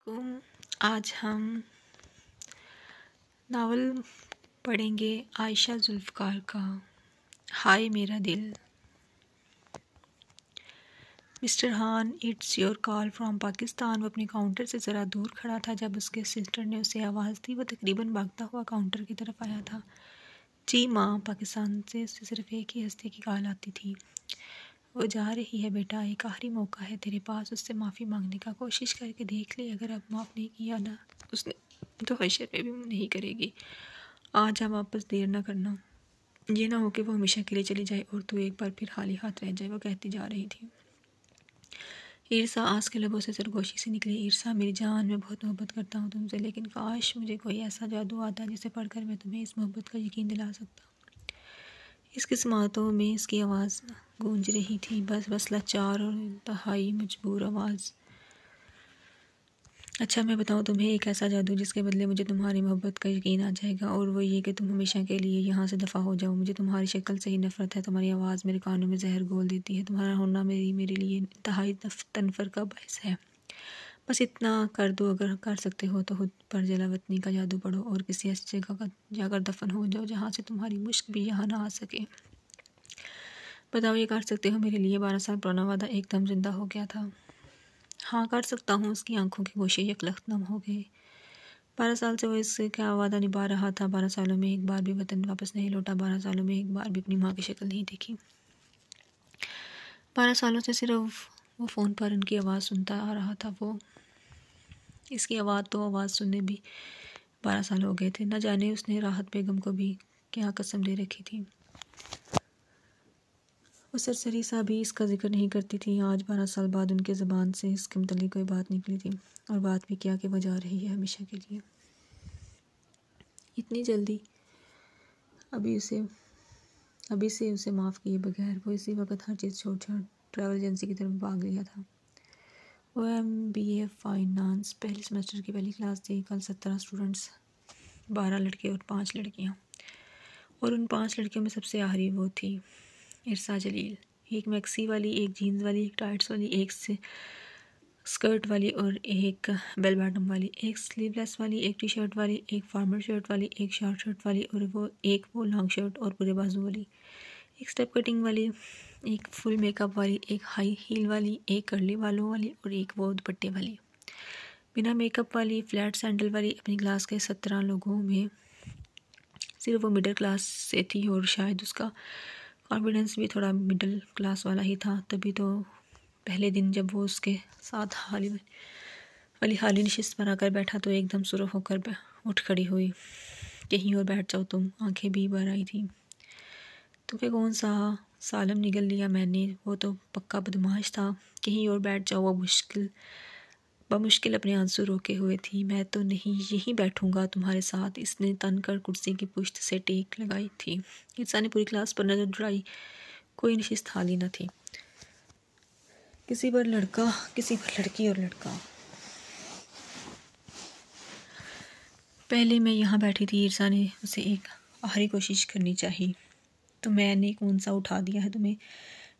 علیکم۔ آج ہم ناول پڑھیں گے عائشہ ذوالفقار کا ہائے میرا دل۔ Mister Khan it's your call from Pakistan. وہ اپنے کاؤنٹر سے ذرا دور کھڑا تھا جب اس کے سسٹر نے اسے آواز دی۔ وہ تقریباً بھاگتا ہوا کاؤنٹر کی طرف آیا تھا۔ جی ماں، پاکستان سے اسے صرف ایک ہی ہستے کی کال آتی تھی۔ وہ جا رہی ہے بیٹا، ایک آخری موقع ہے تیرے پاس، اس سے معافی مانگنے کا، کوشش کر کے دیکھ لے، اگر اب معاف نہیں کیا نا اس نے تو حشر میں بھی نہیں کرے گی۔ آ جا واپس، دیر نہ کرنا، یہ نہ ہو کہ وہ ہمیشہ کے لیے چلی جائے اور تو ایک بار پھر خالی ہاتھ رہ جائے۔ وہ کہتی جا رہی تھی۔ عرصہ آس کے لبوں سے سرگوشی سے نکلی۔ عرصہ میری جان، میں بہت محبت کرتا ہوں تم سے، لیکن کاش مجھے کوئی ایسا جادو آتا جسے پڑھ کر میں تمہیں اس محبت کا یقین دلا سکتا۔ اس کی سماعتوں میں اس کی آواز گونج رہی تھی، بس لاچار اور انتہائی مجبور آواز۔ اچھا میں بتاؤں تمہیں ایک ایسا جادو جس کے بدلے مجھے تمہاری محبت کا یقین آ جائے گا، اور وہ یہ کہ تم ہمیشہ کے لیے یہاں سے دفع ہو جاؤ۔ مجھے تمہاری شکل سے ہی نفرت ہے، تمہاری آواز میرے کانوں میں زہر گھول دیتی ہے، تمہارا ہونا میرے لیے انتہائی تنفر کا باعث ہے۔ بس اتنا کر دو، اگر کر سکتے ہو تو خود پر جلا وطنی کا جادو پڑھو اور کسی ایسی جگہ جا کر دفن ہو جاؤ جہاں سے تمہاری مشک بھی یہاں نہ آ سکے۔ بتاؤ یہ کر سکتے ہو میرے لیے؟ 12 سال پرانا وعدہ ایک دم زندہ ہو گیا تھا۔ ہاں کر سکتا ہوں۔ اس کی آنکھوں کے گوشے یکلخت نم ہو گئے۔ 12 سال سے وہ اس سے کیا وعدہ نبھا رہا تھا۔ 12 سالوں میں ایک بار بھی وطن واپس نہیں لوٹا، 12 سالوں میں ایک بار بھی اپنی ماں کی شکل نہیں دیکھی، 12 سالوں سے صرف وہ فون پر ان کی آواز سنتا آ رہا تھا۔ وہ اس کی آواز سننے بھی 12 سال ہو گئے تھے۔ نہ جانے اس نے راحت بیگم کو بھی کیا قسم دے رکھی تھی۔ وہ سرسری سا بھی اس کا ذکر نہیں کرتی تھی۔ آج 12 سال بعد ان کے زبان سے اس کے متعلق کوئی بات نکلی تھی، اور بات بھی کیا کہ وہ جا رہی ہے ہمیشہ کے لیے۔ اتنی جلدی؟ ابھی سے اسے معاف کیے بغیر وہ اسی وقت ہر چیز چھوڑ ٹریول ایجنسی کی طرف بھاگ لیا تھا۔ وہ MBA فائنانس پہلے سیمسٹر کی پہلی کلاس تھی۔ کل 17 اسٹوڈنٹس، 12 لڑکے اور 5 لڑکیاں، اور ان 5 لڑکیوں میں سب سے آخری وہ تھی عرصہ جلیل۔ ایک میکسی والی، ایک جینز والی، ایک ٹائٹس والی، ایک سکرٹ والی اور ایک بیل باٹم والی، ایک سلیو لیس والی، ایک ٹی شرٹ والی، ایک فارمل شرٹ والی، ایک شارٹ شرٹ والی اور وہ لانگ شرٹ اور پورے بازو والی، ایک سٹیپ کٹنگ والی، ایک فل میک اپ والی، ایک ہائی ہیل والی، ایک کرلی بالوں والی اور ایک وہ دوپٹے والی، بنا میک اپ والی، فلیٹ سینڈل والی۔ اپنی کلاس کے 17 لوگوں میں صرف وہ مڈل کلاس سے تھی، اور شاید اس کا کانفیڈنس بھی تھوڑا مڈل کلاس والا ہی تھا۔ تبھی تو پہلے دن جب وہ اس کے ساتھ حالی نشست پر آ کر بیٹھا تو ایک دم سرخ ہو کر اٹھ کھڑی ہوئی۔ کہیں اور بیٹھ جاؤ تم، آنکھیں بھی بھر آئی تھیں۔ تمہیں کون سا سالم نگل لیا میں نے، وہ تو پکا بدماش تھا۔ کہیں اور بیٹھ جاؤ۔ وہ بمشکل اپنے آنسو روکے ہوئے تھی۔ میں تو نہیں، یہیں بیٹھوں گا تمہارے ساتھ۔ اس نے تن کر کرسی کی پشت سے ٹیک لگائی تھی۔ عرصہ نے پوری کلاس پر نظر دوڑائی، کوئی نشست خالی نہ تھی۔ کسی پر لڑکی اور لڑکا۔ پہلے میں یہاں بیٹھی تھی۔ عرصہ نے اسے ایک آخری کوشش کرنی چاہی۔ تو میں نے کون سا اٹھا دیا ہے تمہیں؟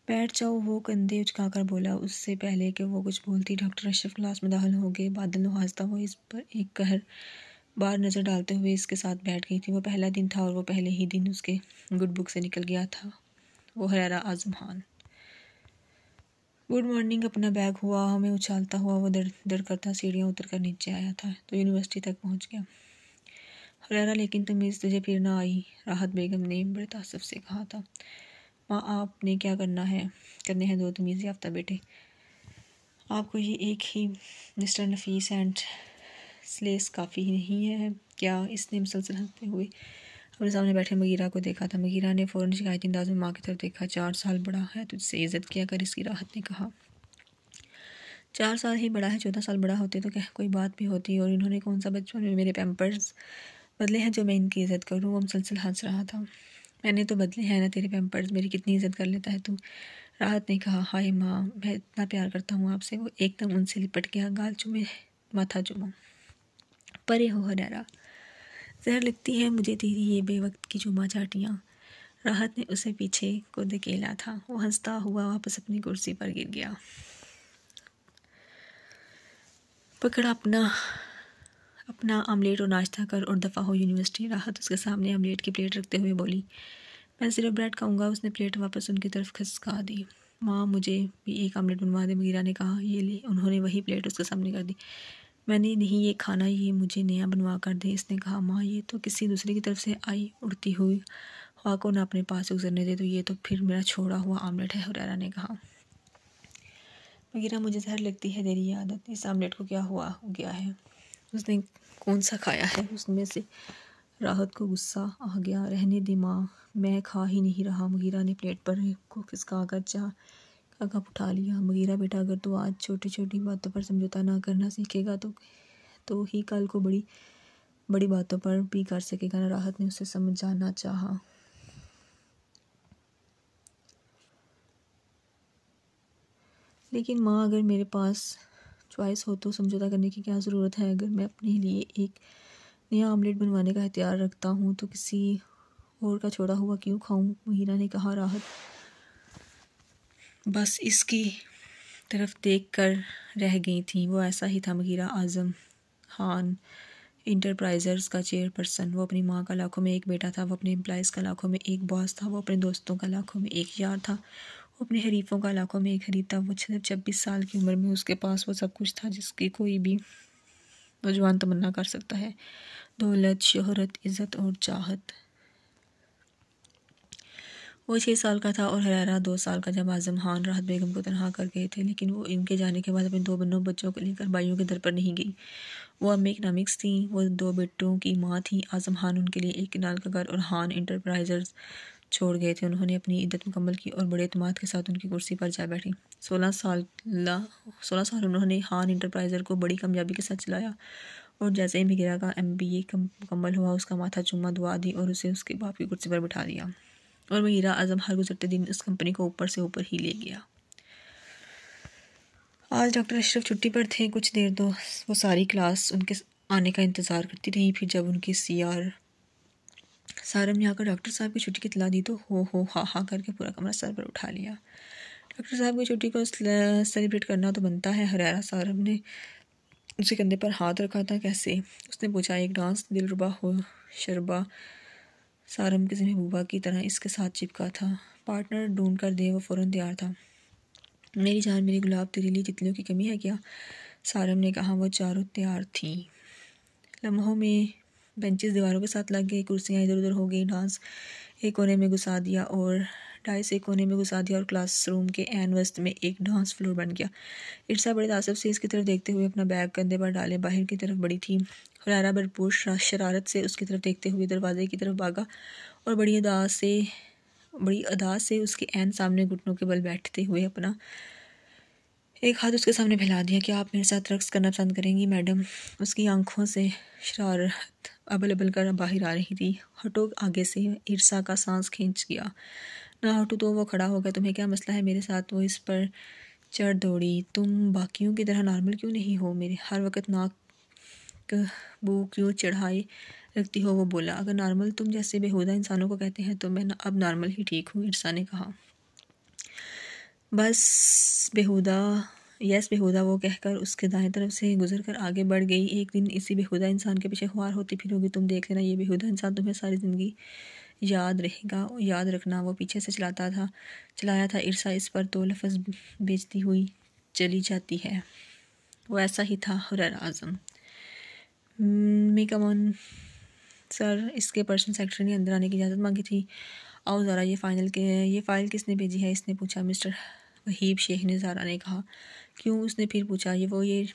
بیٹھ جاؤ، وہ کندھے اچکا کر بولا۔ اس سے پہلے کہ وہ کچھ بولتی ڈاکٹر اشرف کلاس میں داخل ہو گئے۔ بادل نوازتا وہ اس پر ایک قہر بار نظر ڈالتے ہوئے اس کے ساتھ بیٹھ گئی تھی۔ وہ پہلا دن تھا اور وہ پہلے ہی دن اس کے گڈ بک سے نکل گیا تھا۔ وہ حریرہ اعظم خان۔ Good morning. اپنا بیگ ہوا میں اچھالتا ہوا وہ در کرتا سیڑھیاں اتر کر نیچے آیا تھا تو یونیورسٹی تک پہنچ گیا۔ حریرہ لیکن تمیز تجھے پھر نہ آئی، راحت بیگم نے بڑے تاسف سے کہا تھا۔ ماں آپ نے کیا کرنے ہیں 2 تمیز یافتہ بیٹے۔ آپ کو یہ ایک ہی مسٹر نفیس اینڈ سلیس کافی نہیں ہے کیا؟ اس نے مسلسل ہنستے ہوئے اپنے سامنے بیٹھے مغیرہ کو دیکھا تھا۔ مغیرہ نے فوراً شکایتی انداز میں ماں کی طرف دیکھا۔ 4 سال بڑا ہے تجھ سے، عزت کیا کر، اس کی راحت نے کہا۔ 4 سال ہی بڑا ہے، 14 سال بڑا ہوتے تو کوئی بات بھی ہوتی، اور انہوں نے کون سا بچپن میں میرے پیمپرز بدلے ہیں جو میں ان کی عزت کروں؟ وہ مسلسل ہنس رہا تھا۔ میں نے تو بدلے ہیں نا تیرے پیمپرز، میری کتنی عزت کر لیتا ہے تو، راحت نے کہا۔ ہائے ماں، میں اتنا پیار کرتا ہوں آپ سے۔ وہ ایک دم ان سے لپٹ گیا۔ گال چومے، ماتھا چومو، پرے ہو حریرہ، زہر لگتی ہے مجھے تیری یہ بے وقت کی چوما چاٹیاں۔ راحت نے اسے پیچھے کو دھکیلا تھا۔ وہ ہنستا ہوا واپس اپنی کرسی پر گر گیا۔ پکڑ اپنا آملیٹ اور ناشتہ کر اور دفعہ ہو یونیورسٹی۔ راحت اس کے سامنے آملیٹ کی پلیٹ رکھتے ہوئے بولی، میں صرف بریڈ کھاؤں گا۔ اس نے پلیٹ واپس ان کی طرف کھسکا دی۔ ماں مجھے بھی ایک آملیٹ بنوا دے، مغیرہ نے کہا۔ یہ لے۔ انہوں نے وہی پلیٹ اس کے سامنے کر دی۔ میں نے نہیں یہ کھانا، یہ مجھے نیا بنوا کر دیں۔ اس نے کہا، ماں یہ تو کسی دوسرے کی طرف سے آئی اڑتی ہوئی ہوا کو نہ اپنے پاس سے گزرنے دے، تو یہ تو پھر میرا چھوڑا ہوا آملیٹ ہے، حریرہ نے کہا۔ مغیرہ مجھے زہر لگتی ہے تیری یہ عادت، اس آملیٹ کو کیا ہوا گیا ہے؟ اس نے کون سا کھایا ہے؟ اس میں سے راحت کو غصہ آ گیا۔ رہنے دے ماں، میں کھا ہی نہیں رہا۔ مغیرہ نے پلیٹ پر کو کھسکا کر چاہ کا کپ اٹھا لیا۔ مغیرہ بیٹا، اگر تو آج چھوٹی چھوٹی باتوں پر سمجھوتا نہ کرنا سیکھے گا تو ہی کل کو بڑی بڑی باتوں پر بھی کر سکے گا نا۔ راحت نے اسے سمجھانا چاہا۔ لیکن ماں، اگر میرے پاس چوائس ہو تو سمجھوتا کرنے کی کیا ضرورت ہے؟ اگر میں اپنے لیے ایک نیا آملیٹ بنوانے کا اختیار رکھتا ہوں تو کسی اور کا چھوڑا ہوا کیوں کھاؤں؟ مغیرہ نے کہا۔ راحت بس اس کی طرف دیکھ کر رہ گئی تھی۔ وہ ایسا ہی تھا، مغیرہ اعظم خان انٹرپرائزز کا چیئر پرسن۔ وہ اپنی ماں کا لاکھوں میں ایک بیٹا تھا، وہ اپنے امپلائیز کا لاکھوں میں ایک باس تھا، وہ اپنے دوستوں کا لاکھوں میں ایک یار تھا، وہ اپنے حریفوں کا لاکھوں میں ایک حریف تھا۔ وہ صرف 26 سال کی عمر میں اس کے پاس وہ سب کچھ تھا جس کی کوئی بھی نوجوان تمنا کر سکتا ہے: دولت، شہرت، عزت اور چاہت۔ وہ 6 سال کا تھا اور حریرہ 2 سال کا جب اعظم خان راحت بیگم کو تنہا کر گئے تھے، لیکن وہ ان کے جانے کے بعد اپنے 2 بنوں بچوں کو لے کر بھائیوں کے در پر نہیں گئی۔ وہ ام اکنامکس تھیں، وہ 2 بیٹوں کی ماں تھیں۔ اعظم خان ان کے لیے ایک کنال کا گھر اور خان انٹرپرائزز چھوڑ گئے تھے۔ انہوں نے اپنی عدت مکمل کی اور بڑے اعتماد کے ساتھ ان کی کرسی پر جا بیٹھی۔ 16 سال انہوں نے خان انٹرپرائزز کو بڑی کامیابی کے ساتھ چلایا، اور جیسے ہی مغیرہ کا MBA مکمل ہوا، اس کا ماتھا چوما، دعا دی اور اسے اس کے باپ کی کرسی پر بٹھا دیا، اور مغیرہ اعظم ہر گزرتے دن اس کمپنی کو اوپر سے اوپر ہی لے گیا۔ آج ڈاکٹر اشرف چھٹی پر تھے۔ کچھ دیر تو وہ ساری کلاس ان کے آنے کا انتظار کرتی رہی۔ پھر جب ان کی سارم نے آ کر ڈاکٹر صاحب کی چھٹی کی اطلاع دی تو ہو ہا ہا کر کے پورا کمرہ سر پر اٹھا لیا۔ ڈاکٹر صاحب کی چھٹی کو سیلیبریٹ کرنا تو بنتا ہے۔ حریرہ سارم نے اس کے کندھے پر ہاتھ رکھا تھا۔ کیسے؟ اس نے پوچھا۔ ایک ڈانس دلربا ہو شربا سارم کسی محبوبہ کی طرح اس کے ساتھ چپکا تھا۔ پارٹنر ڈھونڈ کر دے، وہ فوراً تیار تھا۔ میری جان، میری گلاب، تیرے لیے تتلیوں کی کمی ہے کیا؟ سارم نے کہا۔ وہ چاروں تیار تھیں۔ لمحوں میں بینچز دیواروں کے ساتھ لگ گئے، کرسیاں ادھر ادھر ہو گئیں، ڈائس ایک کونے میں گھسا دیا اور کلاس روم کے عین وسط میں ایک ڈانس فلور بن گیا۔ ارسا بڑے تعصب سے اس کی طرف دیکھتے ہوئے اپنا بیگ کندھے پر ڈالے باہر کی طرف بڑھی تھی۔ حریرہ بھرپور شرارت سے اس کی طرف دیکھتے ہوئے دروازے کی طرف بھاگا اور بڑی ادا سے اس کے عین سامنے گھٹنوں کے بل بیٹھتے ہوئے اپنا ایک ہاتھ اس کے سامنے پھیلا دیا۔ کیا آپ میرے ساتھ رقص کرنا پسند کریں گی میڈم؟ اس کی آنکھوں سے شرارت ابل ابل کر باہر آ رہی تھی۔ ہٹو آگے سے، ارسا کا سانس کھینچ گیا۔ نہ ہٹو تو وہ کھڑا ہو گیا۔ تمہیں کیا مسئلہ ہے میرے ساتھ؟ وہ اس پر چڑھ دوڑی۔ تم باقیوں کی طرح نارمل کیوں نہیں ہو؟ میرے ہر وقت ناک بو کیوں چڑھائے رکھتی ہو؟ وہ بولا۔ اگر نارمل تم جیسے بیہودہ انسانوں کو کہتے ہیں تو میں اب نارمل ہی ٹھیک ہوں، ارسا نے کہا۔ بس بیہودہ، یس بیہودہ، وہ کہہ کر اس کے دائیں طرف سے گزر کر آگے بڑھ گئی۔ ایک دن اسی بیہودہ انسان کے پیچھے خوار ہوتی پھرو گی، تم دیکھ لینا۔ یہ بیہودہ انسان تمہیں ساری زندگی یاد رہے گا۔ یاد رکھنا۔ وہ پیچھے سے چلایا تھا ارسا اس پر تو لفظ بیچتی ہوئی چلی جاتی ہے۔ وہ ایسا ہی تھا۔ حریرہ اعظم میں کم آن سر، اس کے پرسنل سیکرٹری نے اندر آنے کی اجازت مانگی تھی۔ آؤ زارا، یہ فائل کس نے بھیجی ہے؟ اس نے پوچھا۔ مسٹر وحیب شیخ نے، زارا نے کہا۔ کیوں؟ اس نے پھر پوچھا۔ یہ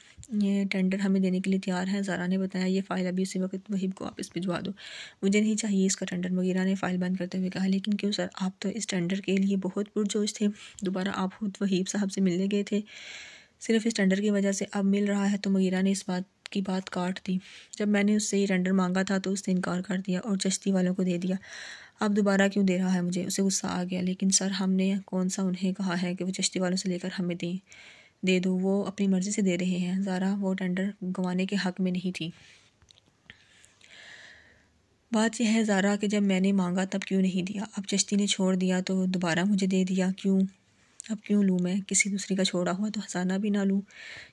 ٹینڈر ہمیں دینے کے لیے تیار ہے، زارا نے بتایا۔ یہ فائل ابھی اسی وقت وحیب کو واپس بھجوا دو۔ مجھے نہیں چاہیے اس کا ٹینڈر، مغیرہ نے فائل بند کرتے ہوئے کہا۔ لیکن کیوں سر؟ آپ تو اس ٹینڈر کے لیے بہت پرجوش تھے، دوبارہ آپ خود وحیب صاحب سے ملنے گئے تھے، صرف اس ٹینڈر کی وجہ سے اب مل رہا ہے تو؟ مغیرہ نے اس کی بات کاٹ دی۔ جب میں نے اس سے یہ ٹینڈر مانگا تھا تو اس نے انکار کر دیا اور چشتی والوں کو دے دیا، اب دوبارہ کیوں دے رہا ہے مجھے؟ اسے غصہ آ گیا۔ لیکن سر، ہم نے کون سا انہیں کہا ہے کہ وہ چشتی والوں سے لے کر ہمیں دے دو؟ وہ اپنی مرضی سے دے رہے ہیں۔ زارا وہ ٹینڈر گنوانے کے حق میں نہیں تھی۔ بات یہ ہے زارا کہ جب میں نے مانگا تب کیوں نہیں دیا؟ اب چشتی نے چھوڑ دیا تو دوبارہ مجھے دے دیا، کیوں؟ اب کیوں لوں میں کسی دوسری کا چھوڑا ہوا تو خزانہ بھی نہ لوں،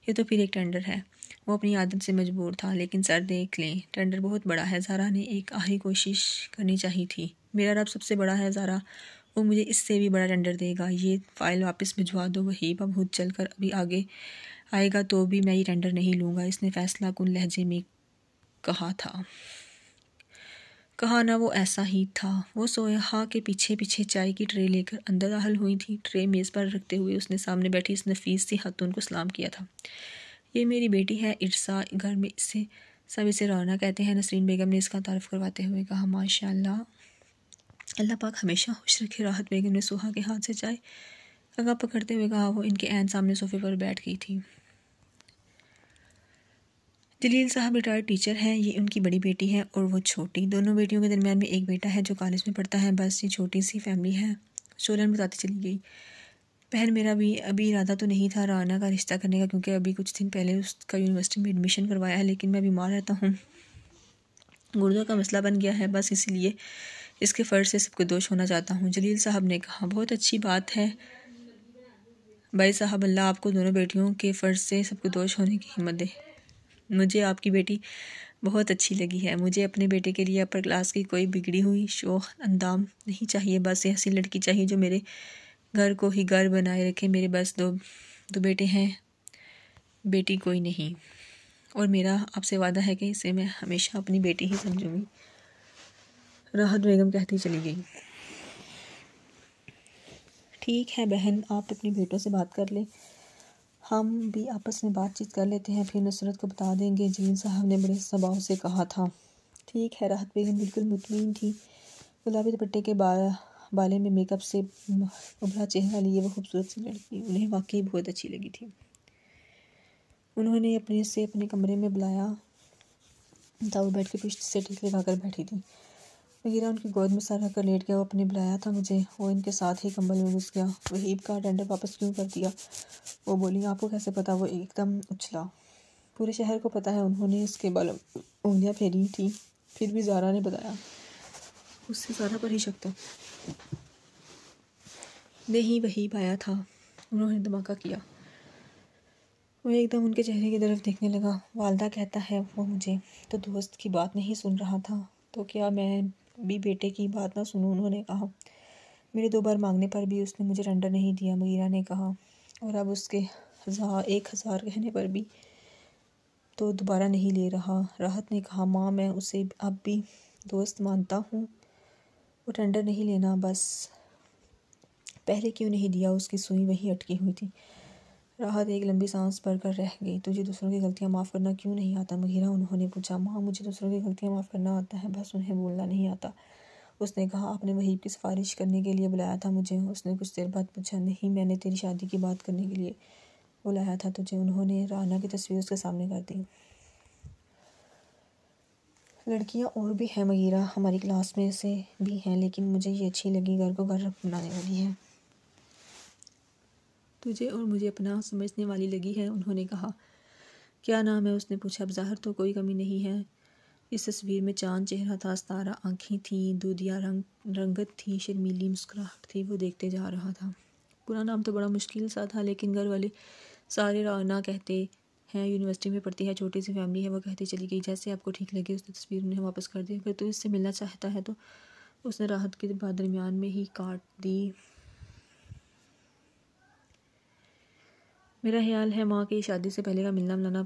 یہ تو پھر ایک ٹینڈر ہے۔ وہ اپنی عادت سے مجبور تھا، لیکن سر دیکھ لیں ٹینڈر بہت بڑا ہے، زارا نے ایک آخری کوشش کرنی چاہی تھی۔ میرا رب سب سے بڑا ہے زارا، وہ مجھے اس سے بھی بڑا ٹینڈر دے گا، یہ فائل واپس بھجوا دو۔ وہیب اب خود چل کر ابھی آگے آئے گا تو بھی میں یہ ٹینڈر نہیں لوں گا، اس نے فیصلہ کن لہجے میں کہا تھا۔ کہا نہ وہ ایسا ہی تھا۔ وہ سوہا کے پیچھے پیچھے چائے کی ٹرے لے کر اندر داخل ہوئی تھی۔ ٹرے میز پر رکھتے ہوئے اس نے سامنے بیٹھی اس نفیس سی خاتون کو سلام کیا تھا۔ یہ میری بیٹی ہے ارسا، گھر میں سب اسے رعنا کہتے ہیں۔ نسرین بیگم نے اس کا تعارف کرواتے ہوئے کہا۔ ماشاء اللہ، اللہ پاک ہمیشہ خوش رکھے۔ راحت بیگم نے سوہا کے ہاتھ سے چائے کا کپ پکڑتے ہوئے کہا۔ وہ ان کے عین سامنے صوفے پر بیٹھ گئی تھی۔ جلیل صاحب ریٹائرڈ ٹیچر ہیں، یہ ان کی بڑی بیٹی ہے اور وہ چھوٹی۔ دونوں بیٹیوں کے درمیان میں ایک بیٹا ہے جو کالج میں پڑھتا ہے۔ بس یہ چھوٹی سی فیملی ہے، شولن بتاتی چلی گئی۔ بہن میرا بھی ابھی ارادہ تو نہیں تھا رعنا کا رشتہ کرنے کا، کیونکہ ابھی کچھ دن پہلے اس کا یونیورسٹی میں ایڈمیشن کروایا ہے، لیکن میں بیمار رہتا ہوں، گردوں کا مسئلہ بن گیا ہے، بس اسی لیے اس کے فرض سے سب کو دوش ہونا چاہتا ہوں۔ جلیل صاحب نے کہا۔ بہت اچھی بات ہے بھائی صاحب، اللہ آپ کو دونوں بیٹیوں کے فرض سے سب کو دوش ہونے کی ہمت دے۔ مجھے آپ کی بیٹی بہت اچھی لگی ہے۔ مجھے اپنے بیٹے کے لیے اپر کلاس کی کوئی بگڑی ہوئی شوخ اندام نہیں چاہیے، بس یہ حسین لڑکی چاہیے جو میرے گھر کو ہی گھر بنائے رکھے۔ میرے بس دو بیٹے ہیں، بیٹی کوئی نہیں، اور میرا آپ سے وعدہ ہے کہ اسے میں ہمیشہ اپنی بیٹی ہی سمجھوں گی، راحت بیگم کہتی چلی گئی۔ ٹھیک ہے بہن، آپ اپنی بیٹوں سے بات کر لیں، ہم بھی آپس میں بات چیت کر لیتے ہیں، پھر نصرت کو بتا دیں گے، جلیل صاحب نے بڑے صباؤ سے کہا تھا۔ ٹھیک ہے، راحت بیگم بالکل مطمئن تھی۔ گلابی دوپٹے کے بالے میں میک اپ سے ابھرا چہرہ لیے وہ خوبصورت سی لڑکی انہیں واقعی بہت اچھی لگی تھی۔ انہوں نے اپنے کمرے میں بلایا تھا، وہ بیڈ کے پشت سے ٹیک لگا کر بیٹھی تھی۔ مغیرہ ان کی گود میں سر رکھ کر لیٹ گیا۔ وہ اپنے بلایا تھا مجھے، وہ ان کے ساتھ ہی کمبل میں گھس گیا۔ وہیب کا ٹینڈر واپس کیوں کر دیا؟ وہ بولی۔ آپ کو کیسے پتا؟ وہ ایک دم اچھلا۔ پورے شہر کو پتا ہے، انہوں نے اس کے بالوں میں انگلیاں پھیری تھی۔ پھر بھی زارا نے بتایا۔ اس سے زارا پر ہی شک تھا۔ نہیں، وہیب آیا تھا، انہوں نے دھماکہ کیا۔ وہ ایک دم ان کے چہرے کی طرف دیکھنے لگا۔ والدہ کہتا ہے وہ مجھے تو دوست کی بات نہیں سن رہا تھا، تو کیا میں بھی بیٹے کی بات نہ سنوں؟ انہوں نے کہا۔ میرے 2 بار مانگنے پر بھی اس نے مجھے ٹینڈر نہیں دیا، مغیرہ نے کہا، اور اب اس کے 1000 کہنے پر بھی تو دوبارہ نہیں لے رہا۔ راحت نے کہا۔ ماں، میں اسے اب بھی دوست مانتا ہوں، وہ ٹینڈر نہیں لینا، بس پہلے کیوں نہیں دیا؟ اس کی سوئی وہیں اٹکی ہوئی تھی۔ راحت ایک لمبی سانس بھر کر رہ گئی۔ تجھے دوسروں کی غلطیاں معاف کرنا کیوں نہیں آتا مغیرہ؟ انہوں نے پوچھا۔ ماں، مجھے دوسروں کی غلطیاں معاف کرنا آتا ہے، بس انہیں بولنا نہیں آتا، اس نے کہا۔ آپ نے وہیب کی سفارش کرنے کے لیے بلایا تھا مجھے؟ اس نے کچھ دیر بعد پوچھا۔ نہیں، میں نے تیری شادی کی بات کرنے کے لیے بلایا تھا تجھے۔ انہوں نے رعنا کی تصویر اس کے سامنے کر دی۔ لڑکیاں اور بھی ہیں مغیرہ، ہماری کلاس میں سے بھی ہیں، لیکن مجھے یہ اچھی لگی، گھر کو گھر بنانے والی ہے، تجھے اور مجھے اپنا سمجھنے والی لگی ہے، انہوں نے کہا۔ کیا نام ہے؟ اس نے پوچھا۔ اب ظاہر تو کوئی کمی نہیں ہے، اس تصویر میں چاند چہرہ تھا، ستارہ آنکھیں تھیں، دودھیا رنگت تھی، شرمیلی مسکراہٹ تھی، وہ دیکھتے جا رہا تھا۔ پورا نام تو بڑا مشکل سا تھا، لیکن گھر والے سارے رعنا کہتے ہیں، یونیورسٹی میں پڑھتی ہے، چھوٹی سی فیملی ہے، وہ کہتی چلی گئی۔ جیسے آپ کو ٹھیک لگے۔ اس نے تصویر انہیں واپس کر دی۔ اگر تو اس سے ملنا چاہتا ہے تو اس نے راحت کی بات درمیان میں ہی کاٹ دی۔ میرا خیال ہے ماں کہ شادی سے پہلے کا ملنا ملانا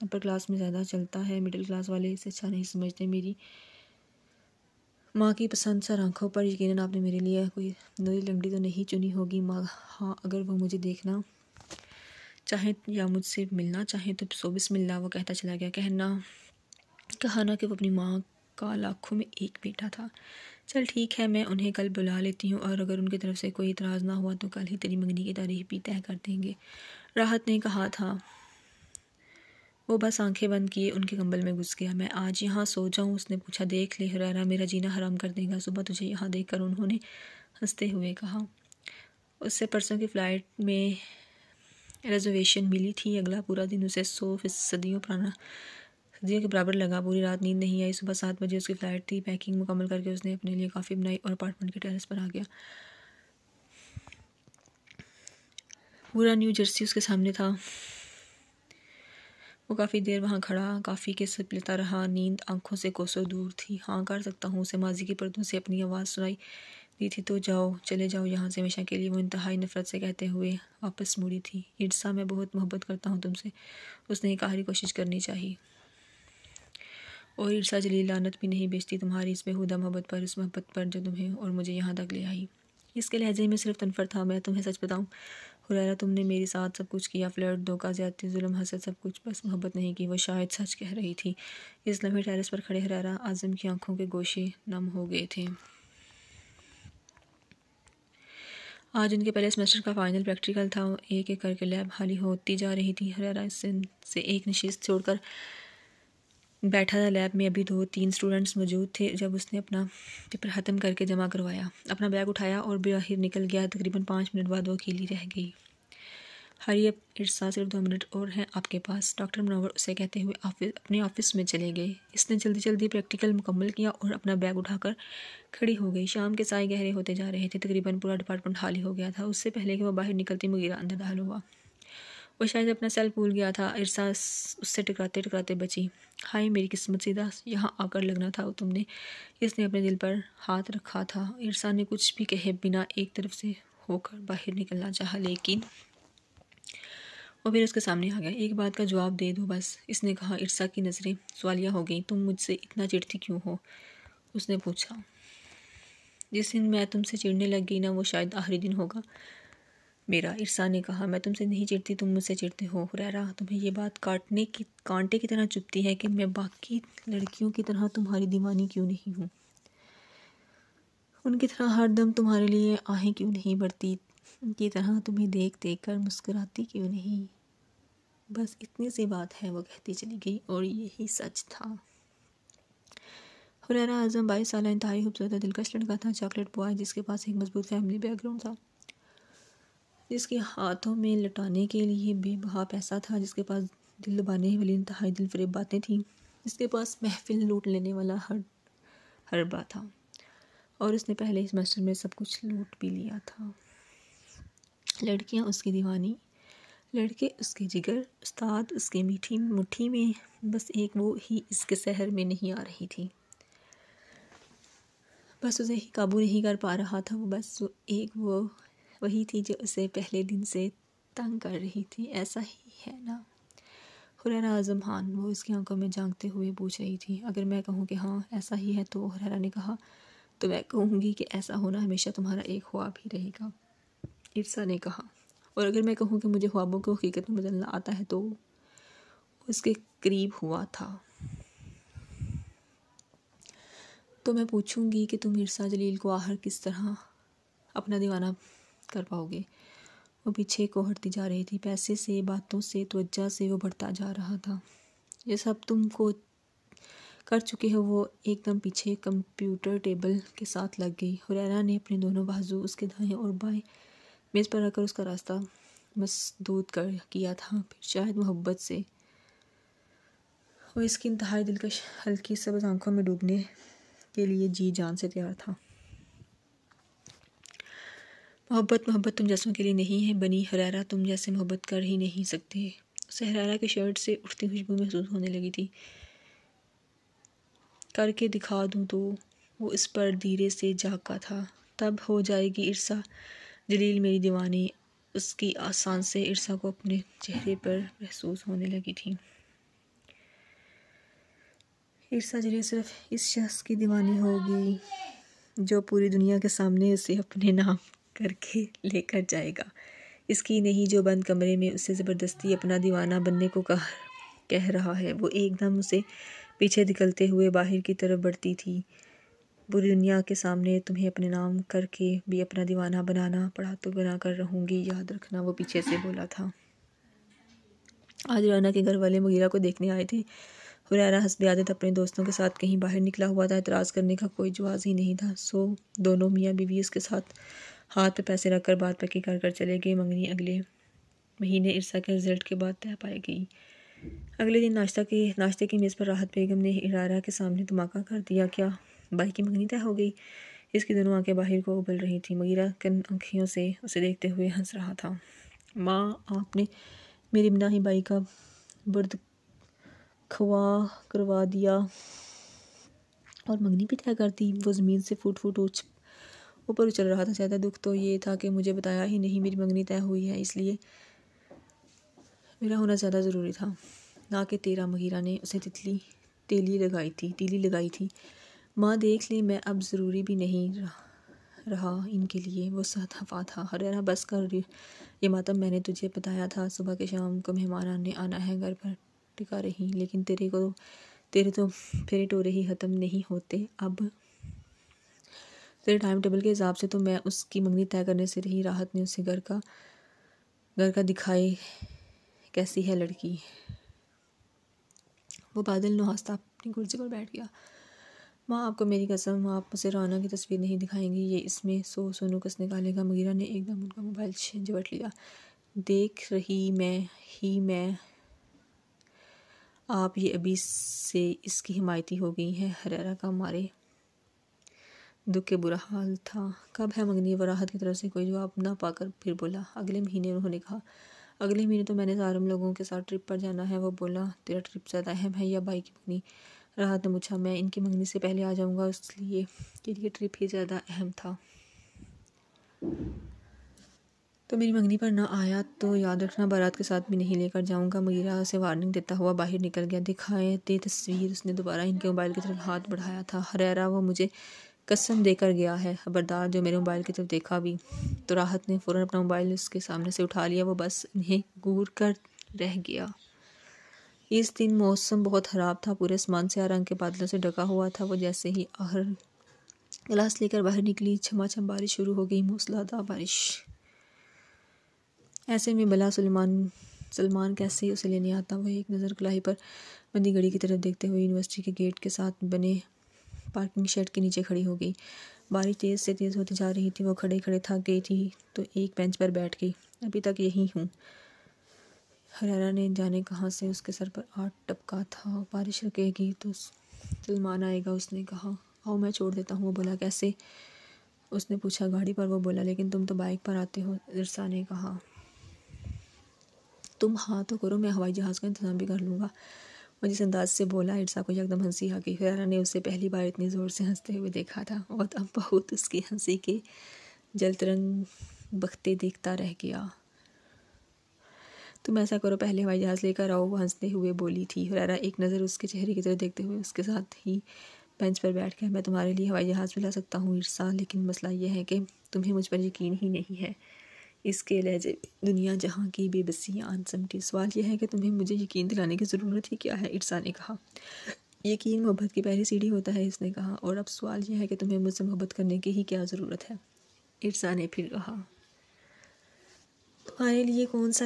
اپر کلاس میں زیادہ چلتا ہے، مڈل کلاس والے اسے اچھا نہیں سمجھتے۔ میری ماں کی پسند سر آنکھوں پر، یقیناً آپ نے میرے لیے کوئی نوری لنگڑی تو نہیں چنی ہوگی ماں۔ ہاں، اگر وہ مجھے دیکھنا چاہیں یا مجھ سے ملنا چاہیں تو سو بسم اللہ، وہ کہتا چلا گیا۔ کہا نا کہ وہ اپنی ماں کا لاکھوں میں ایک بیٹا تھا۔ چل ٹھیک ہے، میں انہیں کل بلا لیتی ہوں، اور اگر ان کی طرف سے کوئی اعتراض نہ ہوا تو کل ہی تیری منگنی کی تاریخ بھی طے کر دیں گے، راحت نے کہا تھا۔ وہ بس آنکھیں بند کیے ان کے کمبل میں گھس گیا۔ میں آج یہاں سو جاؤں؟ اس نے پوچھا۔ دیکھ لے حریرہ میرا جینا حرام کر دے گا صبح تجھے یہاں دیکھ کر، انہوں نے ہنستے ہوئے کہا۔ اس سے پرسوں کی فلائٹ میں ریزرویشن ملی تھی، اگلا پورا دن اسے 100 صدیوں کے برابر لگا، پوری رات نیند نہیں آئی۔ صبح 7 بجے اس کی فلائٹ تھی۔ پیکنگ مکمل کر کے اس نے اپنے لیے کافی بنائی اور اپارٹمنٹ کے ٹیرس پر آ گیا۔ پورا نیو جرسی اس کے سامنے تھا۔ وہ کافی دیر وہاں کھڑا کافی کے سپ لیتا رہا، نیند آنکھوں سے کوسوں دور تھی۔ ہاں کر سکتا ہوں، اسے ماضی کے پردوں سے اپنی آواز سنائی دی تھی۔ تو جاؤ، چلے جاؤ یہاں سے ہمیشہ کے لیے، وہ انتہائی نفرت سے کہتے ہوئے واپس مڑی تھی۔ ارسا، میں بہت محبت کرتا ہوں تم سے، اس نے ایک آخری کوشش کرنی چاہی۔ اور ارسا جلیل لعنت بھی نہیں بیچتی تمہاری اس بیہودہ محبت پر، اس محبت پر جو تمہیں اور مجھے یہاں تک لے آئی۔ اس کے لہجے میں صرف تنفر تھا۔ میں تمہیں سچ بتاؤں حریرہ، تم نے میرے ساتھ سب کچھ کیا، فلرٹ، دھوکہ، زیادتی، ظلم، حسد، سب کچھ، بس محبت نہیں کی۔ وہ شاید سچ کہہ رہی تھی۔ اس لمحے ٹیرس پر کھڑے حریرہ اعظم کی آنکھوں کے گوشے نم ہو گئے تھے۔ آج ان کے پہلے سیمسٹر کا فائنل پریکٹیکل تھا۔ ایک ایک کر کے لیب خالی ہوتی جا رہی تھی۔ حریرہ اس سے ایک نشست چھوڑ کر بیٹھا تھا۔ لیب میں ابھی 2-3 اسٹوڈنٹس موجود تھے جب اس نے اپنا پیپر ختم کر کے جمع کروایا، اپنا بیگ اٹھایا اور باہر نکل گیا۔ تقریباً 5 منٹ بعد وہ اکیلی رہ گئی۔ ہری ارسا، صرف 2 منٹ اور ہیں آپ کے پاس، ڈاکٹر منور اسے کہتے ہوئے اپنے آفس میں چلے گئے۔ اس نے جلدی جلدی پریکٹیکل مکمل کیا اور اپنا بیگ اٹھا کر کھڑی ہو گئی۔ شام کے سائے گہرے ہوتے جا رہے تھے۔ تقریباً پورا ڈپارٹمنٹ خالی ہو گیا تھا۔ اس سے پہلے کہ وہ باہر نکلتی مغیرہ اندر داخل ہوا۔ وہ شاید اپنا سیل بھول گیا تھا۔ ارسا اس سے ٹکراتے ٹکراتے بچی۔ ہائے میری قسمت، سیدھا یہاں آ کر لگنا تھا تم نے۔ اس نے اپنے دل پر ہاتھ رکھا تھا۔ ارسا نے کچھ بھی کہے بنا ایک طرف سے ہو کر باہر نکلنا چاہا، لیکن وہ پھر اس کے سامنے آ گیا۔ ایک بات کا جواب دے دو بس، اس نے کہا۔ ارسا کی نظریں سوالیہ ہو گئیں۔ تم مجھ سے اتنا چڑھتی کیوں ہو؟ اس نے پوچھا۔ جس دن میں تم سے چڑھنے لگ گئی نا، وہ شاید آخری دن ہوگا میرا، ارسا نے کہا۔ میں تم سے نہیں چڑھتی، تم مجھ سے چڑھتے ہو۔ حریرہ، تمہیں یہ بات کانٹے کی طرح چبھتی ہے کہ میں باقی لڑکیوں کی طرح تمہاری دیوانی کیوں نہیں ہوں؟ ان کی طرح ہر دم تمہارے لیے آہیں کیوں نہیں بڑھتی؟ ان کی طرح تمہیں دیکھ دیکھ کر مسکراتی کیوں نہیں؟ بس اتنی سی بات ہے، وہ کہتی چلی گئی، اور یہی سچ تھا۔ حریرہ اعظم 22 سالہ انتہائی خوبصورت اور دلکش لڑکا تھا، چاکلیٹ بوائے جس کے پاس ایک مضبوط فیملی بیک گراؤنڈ تھا، جس کے ہاتھوں میں لٹانے کے لیے بے بہا پیسہ تھا، جس کے پاس دل لبانے والی انتہائی دل فریب باتیں تھیں، جس کے پاس محفل لوٹ لینے والا حربہ تھا، اور اس نے پہلے ہی سیمسٹر میں سب کچھ لوٹ بھی لیا تھا۔ لڑکیاں اس کی دیوانی، لڑکے اس کے جگر، استاد اس کے میٹھی مٹھی میں، بس ایک وہ ہی اس کے سحر میں نہیں آ رہی تھی، بس اسے ہی قابو نہیں کر پا رہا تھا، وہ بس ایک وہی تھی جو اسے پہلے دن سے تنگ کر رہی تھی۔ ایسا ہی ہے نا حریرہ اعظم؟ ہاں، وہ اس کی آنکھوں میں جھانکتے ہوئے پوچھ رہی تھی۔ اگر میں کہوں کہ ہاں ایسا ہی ہے تو، حریرہ نے کہا، تو میں کہوں گی کہ ایسا ہونا ہمیشہ تمہارا ایک خواب ہی رہے گا، ارسا نے کہا۔ اور اگر میں کہوں کہ مجھے خوابوں کو حقیقت میں بدلنا آتا ہے تو؟ وہ اس کے قریب ہوا تھا۔ تو میں پوچھوں گی کہ تم ارسا جلیل کو آخر کس طرح اپنا دیوانہ کر پاؤ گے؟ وہ پیچھے کو ہٹتی جا رہی تھی۔ پیسے سے، باتوں سے، توجہ سے وہ بڑھتا جا رہا تھا۔ یہ سب تم کو کر چکے ہو۔ وہ ایک دم پیچھے کمپیوٹر ٹیبل کے ساتھ لگ گئی۔ حریرہ نے اپنے دونوں بازو اس کے دائیں اور بائیں میز پر رکھ کر اس کا راستہ مسدود کیا تھا، پھر شاید محبت سے وہ اس کی انتہائی دلکش ہلکی سبز آنکھوں میں ڈوبنے کے لیے جی جان سے تیار تھا۔ محبت تم جیسوں کے لیے نہیں ہے بنی حریرہ، تم جیسے محبت کر ہی نہیں سکتے۔ اسے حریرہ کے شرٹ سے اٹھتی خوشبو محسوس ہونے لگی تھی۔ کر کے دکھا دوں تو؟ وہ اس پر دھیرے سے جھانکا تھا۔ تب ہو جائے گی ارسا جلیل میری دیوانی۔ اس کی سانسیں ارسا کو اپنے چہرے پر محسوس ہونے لگی تھیں۔ ارسا جلیل صرف اس شخص کی دیوانی ہوگی جو پوری دنیا کے سامنے اسے اپنے نام کر کے لے کر جائے گا، اس کی نہیں جو بند کمرے میں اسے زبردستی اپنا دیوانہ بننے کو کہہ رہا ہے۔ وہ ایک دم اسے پیچھے دھکیلتے ہوئے باہر کی طرف بڑھتی تھی۔ پوری دنیا کے سامنے تمہیں اپنے نام کر کے بھی اپنا دیوانہ بنانا پڑا تو بنا کر رہوں گی، یاد رکھنا، وہ پیچھے سے بولا تھا۔ آج رانا کے گھر والے مغیرہ کو دیکھنے آئے تھے۔ حریرہ حسب عادت اپنے دوستوں کے ساتھ کہیں باہر نکلا ہوا تھا۔ اعتراض کرنے کا کوئی جواز ہی نہیں تھا، سو دونوں میاں بیوی اس کے ساتھ ہاتھ پہ پیسے رکھ کر بات پکی کر کر چلے گئے۔ منگنی اگلے مہینے ارسا کے رزلٹ کے بعد طے پائی گئی۔ اگلے دن ناشتے کی میز پر راحت بیگم نے حریرہ کے سامنے دھماکہ کر دیا۔ کیا بھائی کی منگنی طے ہو گئی؟ اس کی دونوں آنکھیں باہر کو ابل رہی تھیں۔ مغیرہ کن آنکھیوں سے اسے دیکھتے ہوئے ہنس رہا تھا۔ ماں آپ نے میری مناہی بائی کا برد کھوا کروا دیا اور منگنی بھی طے کر دی۔ وہ زمین سے فٹ اوپر اچل رہا تھا۔ زیادہ دکھ تو یہ تھا کہ مجھے بتایا ہی نہیں میری منگنی طے ہوئی ہے، اس لیے میرا ہونا زیادہ ضروری تھا، نہ کہ تیرا۔ مغیرہ نے اسے تیلی لگائی تھی۔ ماں دیکھ لیں، میں اب ضروری بھی نہیں رہا ان کے لیے، وہ دفعہ تھا۔ حریرہ بس کر، یہ ماتم میں نے تجھے بتایا تھا، صبح کے شام کو مہمان نے آنا ہے، گھر پر ٹکا رہی، لیکن تیرے تو پھیرے ٹورے ہی ختم نہیں ہوتے اب تیرے ٹائم ٹیبل کے حساب سے، تو میں اس کی منگنی طے کرنے سے رہی۔ راحت نے اسے گھر کا دکھائے کیسی ہے لڑکی۔ وہ بادل نوحاستہ اپنی کرسی پر بیٹھ گیا۔ ماں آپ کو میری قسم، آپ اسے رانا کی تصویر نہیں دکھائیں گی، یہ اس میں 100 نقص نکالے گا۔ مغیرہ نے ایک دم ان کا موبائل جھپٹ لیا۔ دیکھ رہی میں آپ یہ ابھی سے اس کی حمایتی ہو گئی ہیں۔ حریرہ کا مارے دکھ کے برا حال تھا۔ کب ہے منگنی؟ وہ راحت کی طرف سے کوئی جواب نہ پا کر پھر بولا، اگلے مہینے۔ انہوں نے کہا، اگلے مہینے تو میں نے سارم لوگوں کے ساتھ ٹرپ پر جانا ہے۔ وہ بولا، تیرا ٹرپ زیادہ اہم ہے یا بائی کی منگنی؟ راحت نے پوچھا، میں ان کی منگنی سے پہلے آ جاؤں گا، اس لیے کہ یہ ٹرپ ہی زیادہ اہم تھا۔ تو میری منگنی پر نہ آیا تو یاد رکھنا بارات کے ساتھ بھی نہیں لے کر جاؤں گا۔ مغیرہ اسے وارننگ دیتا ہوا باہر نکل گیا۔ دے تصویر۔ اس نے دوبارہ ان کے موبائل کی طرف ہاتھ بڑھایا تھا۔ حریرہ، وہ مجھے قسم دے کر گیا ہے، خبردار جو میرے موبائل کی طرف دیکھا بھی۔ تو راحت نے فوراً اپنا موبائل اس کے سامنے سے اٹھا لیا۔ وہ بس انہیں گور کر رہ گیا۔ اس دن موسم بہت خراب تھا، پورے آسمان سیاہ رنگ کے بادلوں سے ڈھکا ہوا تھا۔ وہ جیسے ہی آخر گلاس لے کر باہر نکلی، چھما چھم بارش شروع ہو گئی، موسلادھار بارش۔ ایسے میں بھلا سلمان کیسے اسے لینے آتا؟ وہ ایک نظر کلاہی پر بندی گھڑی کی طرف دیکھتے ہوئے یونیورسٹی کے گیٹ کے ساتھ بنے پارکنگ شیڈ کے نیچے کھڑی ہو گئی۔ بارش تیز سے تیز ہوتی جا رہی تھی۔ وہ کھڑے تھک گئی تھی تو ایک بینچ پر بیٹھ گئی۔ ابھی تک یہی ہوں۔ حریرہ نے جانے کہاں سے اس کے سر پر آ ٹپکا تھا۔ بارش رکے گی تو سلمان آئے گا، اس نے کہا۔ آؤ میں چھوڑ دیتا ہوں۔ وہ بولا، کیسے؟ اس نے پوچھا۔ گاڑی پر۔ وہ بولا، لیکن تم تو بائیک پر آتے ہو، ارسا نے کہا۔ تم ہاں تو کرو، میں ہوائی جہاز کا انتظام بھی کر لوں گا۔ وہ جس انداز سے بولا، ارسا کو یکدم ہنسی آ گئی۔ حریرہ نے اسے پہلی بار اتنی زور سے ہنستے ہوئے دیکھا تھا، اور اب بہت اس کی ہنسی کے جلترنگ بختے دیکھتا رہ گیا۔ تم ایسا کرو، پہلے ہوائی جہاز لے کر آؤ، وہ ہنستے ہوئے بولی تھی۔ حریرہ ایک نظر اس کے چہرے کی طرف دیکھتے ہوئے اس کے ساتھ ہی بینچ پر بیٹھ گیا۔ میں تمہارے لیے ہوائی جہاز بھی لا سکتا ہوں ارسا، لیکن مسئلہ یہ ہے کہ تمہیں مجھ پر یقین ہی نہیں ہے۔ اس کے لہجے دنیا جہاں کی بے بسی آن سمٹی۔ سوال یہ ہے کہ تمہیں مجھے یقین دلانے کی ضرورت ہی کیا ہے؟ ارسا نے کہا۔ یقین محبت کی پہلی سیڑھی ہوتا ہے، اس نے کہا۔ اور اب سوال یہ ہے کہ تمہیں مجھ سے محبت کرنے کی ہی کیا ضرورت ہے؟ ارسا نے پھر کہا۔ تمہارے لیے کون سا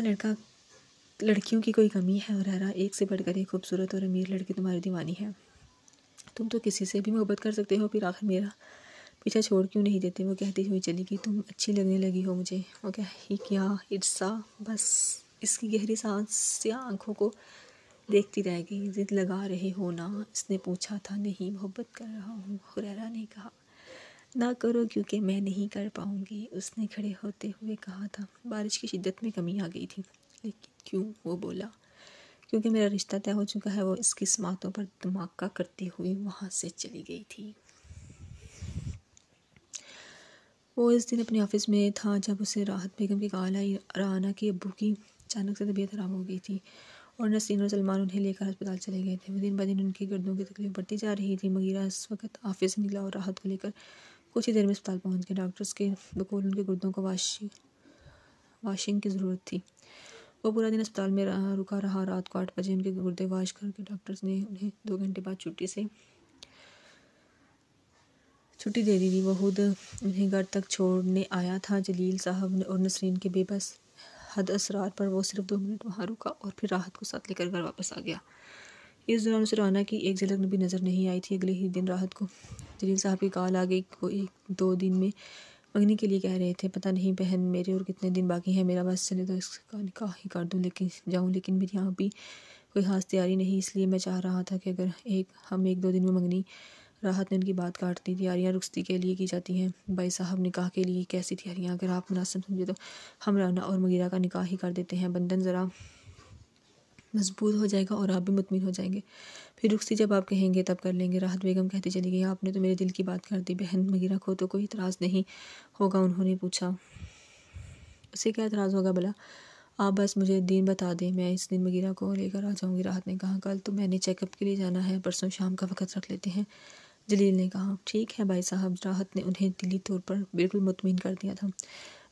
لڑکیوں کی کوئی کمی ہے حریرہ؟ ایک سے بڑھ کر ایک خوبصورت اور امیر لڑکی تمہاری دیوانی ہے۔ تم تو کسی سے بھی محبت کر سکتے ہو، پھر آخر میرا پیچھا چھوڑ کیوں نہیں دیتے؟ وہ کہتی ہوئی چلی گئی۔ تم اچھی لگنے لگی ہو مجھے۔ وہ کہی کیا ارسا؟ بس اس کی گہری سیاہ آنکھوں کو دیکھتی رہ گئی۔ ضد لگا رہے ہو نا؟ اس نے پوچھا تھا۔ نہیں، محبت کر رہا ہوں، حریرہ نے کہا۔ نہ کرو، کیونکہ میں نہیں کر پاؤں گی، اس نے کھڑے ہوتے ہوئے کہا تھا۔ بارش کی شدت میں کمی آ گئی تھی۔ لیکن کیوں؟ وہ بولا۔ کیونکہ میرا رشتہ طے ہو چکا ہے۔ وہ اس کی سماعتوں پر دھماکہ کرتی ہوئی وہاں سے چلی گئی تھی۔ وہ اس دن اپنے آفس میں تھا جب اسے راحت بیگم کی کال آئی۔ رانا کی ابو کی اچانک سے طبیعت خراب ہو گئی تھی اور نسرین اور سلمان انہیں لے کر ہسپتال چلے گئے تھے۔ دن بدن ان کی گردوں کی تکلیف بڑھتی جا رہی تھی۔ مغیرہ اس وقت آفس سے نکلا اور راحت کو لے کر کچھ ہی دیر میں ہسپتال پہنچ گیا۔ ڈاکٹرز کے بقول ان کے گردوں کو واشنگ کی ضرورت تھی۔ وہ پورا دن ہسپتال میں رکا رہا۔ رات کو 8 بجے ان کے گردے واش کر کے ڈاکٹرز نے انہیں 2 گھنٹے بعد چھٹی دے دی تھی۔ وہ خود انہیں گھر تک چھوڑنے آیا تھا۔ جلیل صاحب اور نسرین کے بے بس حد اصرار پر وہ صرف 2 منٹ وہاں رکا اور پھر راحت کو ساتھ لے کر گھر واپس آ گیا۔ اس دوران اسے رانا کی ایک جھلک بھی نظر نہیں آئی تھی۔ اگلے ہی دن راحت کو جلیل صاحب کی کال آ گئی۔ وہ 1-2 دن میں منگنی کے لیے کہہ رہے تھے۔ پتہ نہیں بہن، میرے اور کتنے دن باقی ہیں، میرا بس چلے تو اس کا نکاح ہی کر دوں لیکن میری یہاں بھی کوئی خاص تیاری نہیں، اس لیے میں چاہ رہا تھا کہ اگر ہم 1-2 دن میں منگنی راحت نے ان کی بات کاٹ دی. تیاریاں رخصتی کے لیے کی جاتی ہیں. بھائی صاحب نکاح کے لیے کیسی تیاریاں؟ اگر آپ مناسب سمجھے تو ہم رانا اور مغیرہ کا نکاح ہی کر دیتے ہیں. بندھن ذرا مضبوط ہو جائے گا اور آپ بھی مطمئن ہو جائیں گے. پھر رخصتی جب آپ کہیں گے تب کر لیں گے. راحت بیگم کہتی چلی گئی. آپ نے تو میرے دل کی بات کر دی. بہن مغیرہ کو تو کوئی اعتراض نہیں ہوگا؟ انہوں نے پوچھا. اسے کیا اعتراض ہوگا بھلا؟ آپ بس مجھے دن بتا دیں، میں اس دن مغیرہ کو لے کر آ جاؤں گی. راحت نے کہا. کل تو میں نے چیک اپ کے لیے جانا ہے، پرسوں شام کا وقت رکھ لیتے ہیں. جلیل نے کہا. ٹھیک ہے بھائی صاحب. راحت نے انہیں دلی طور پر بالکل مطمئن کر دیا تھا.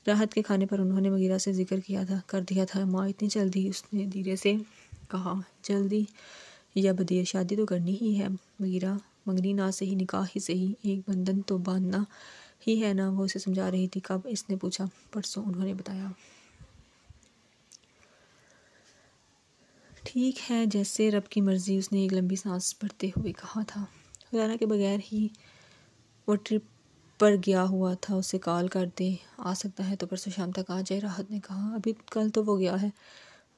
راحت کے کھانے پر انہوں نے مغیرہ سے ذکر کر دیا تھا. ماں اتنی جلدی؟ اس نے دھیرے سے کہا. جلدی یا بدیر، شادی تو کرنی ہی ہے مغیرہ. منگنی نہ صحیح، نکاح ہی صحیح، ایک بندھن تو باندھنا ہی ہے نا. وہ اسے سمجھا رہی تھی. کب؟ اس نے پوچھا. پرسوں، انہوں نے بتایا. ٹھیک ہے، جیسے رب کی مرضی. اس نے ایک لمبی سانس بھرتے ہوئے کہا تھا. روزانہ کے بغیر ہی وہ ٹرپ پر گیا ہوا تھا. اسے کال کر دے، آ سکتا ہے تو پرسوں شام تک آ جائے. راحت نے کہا. ابھی کل تو وہ گیا ہے،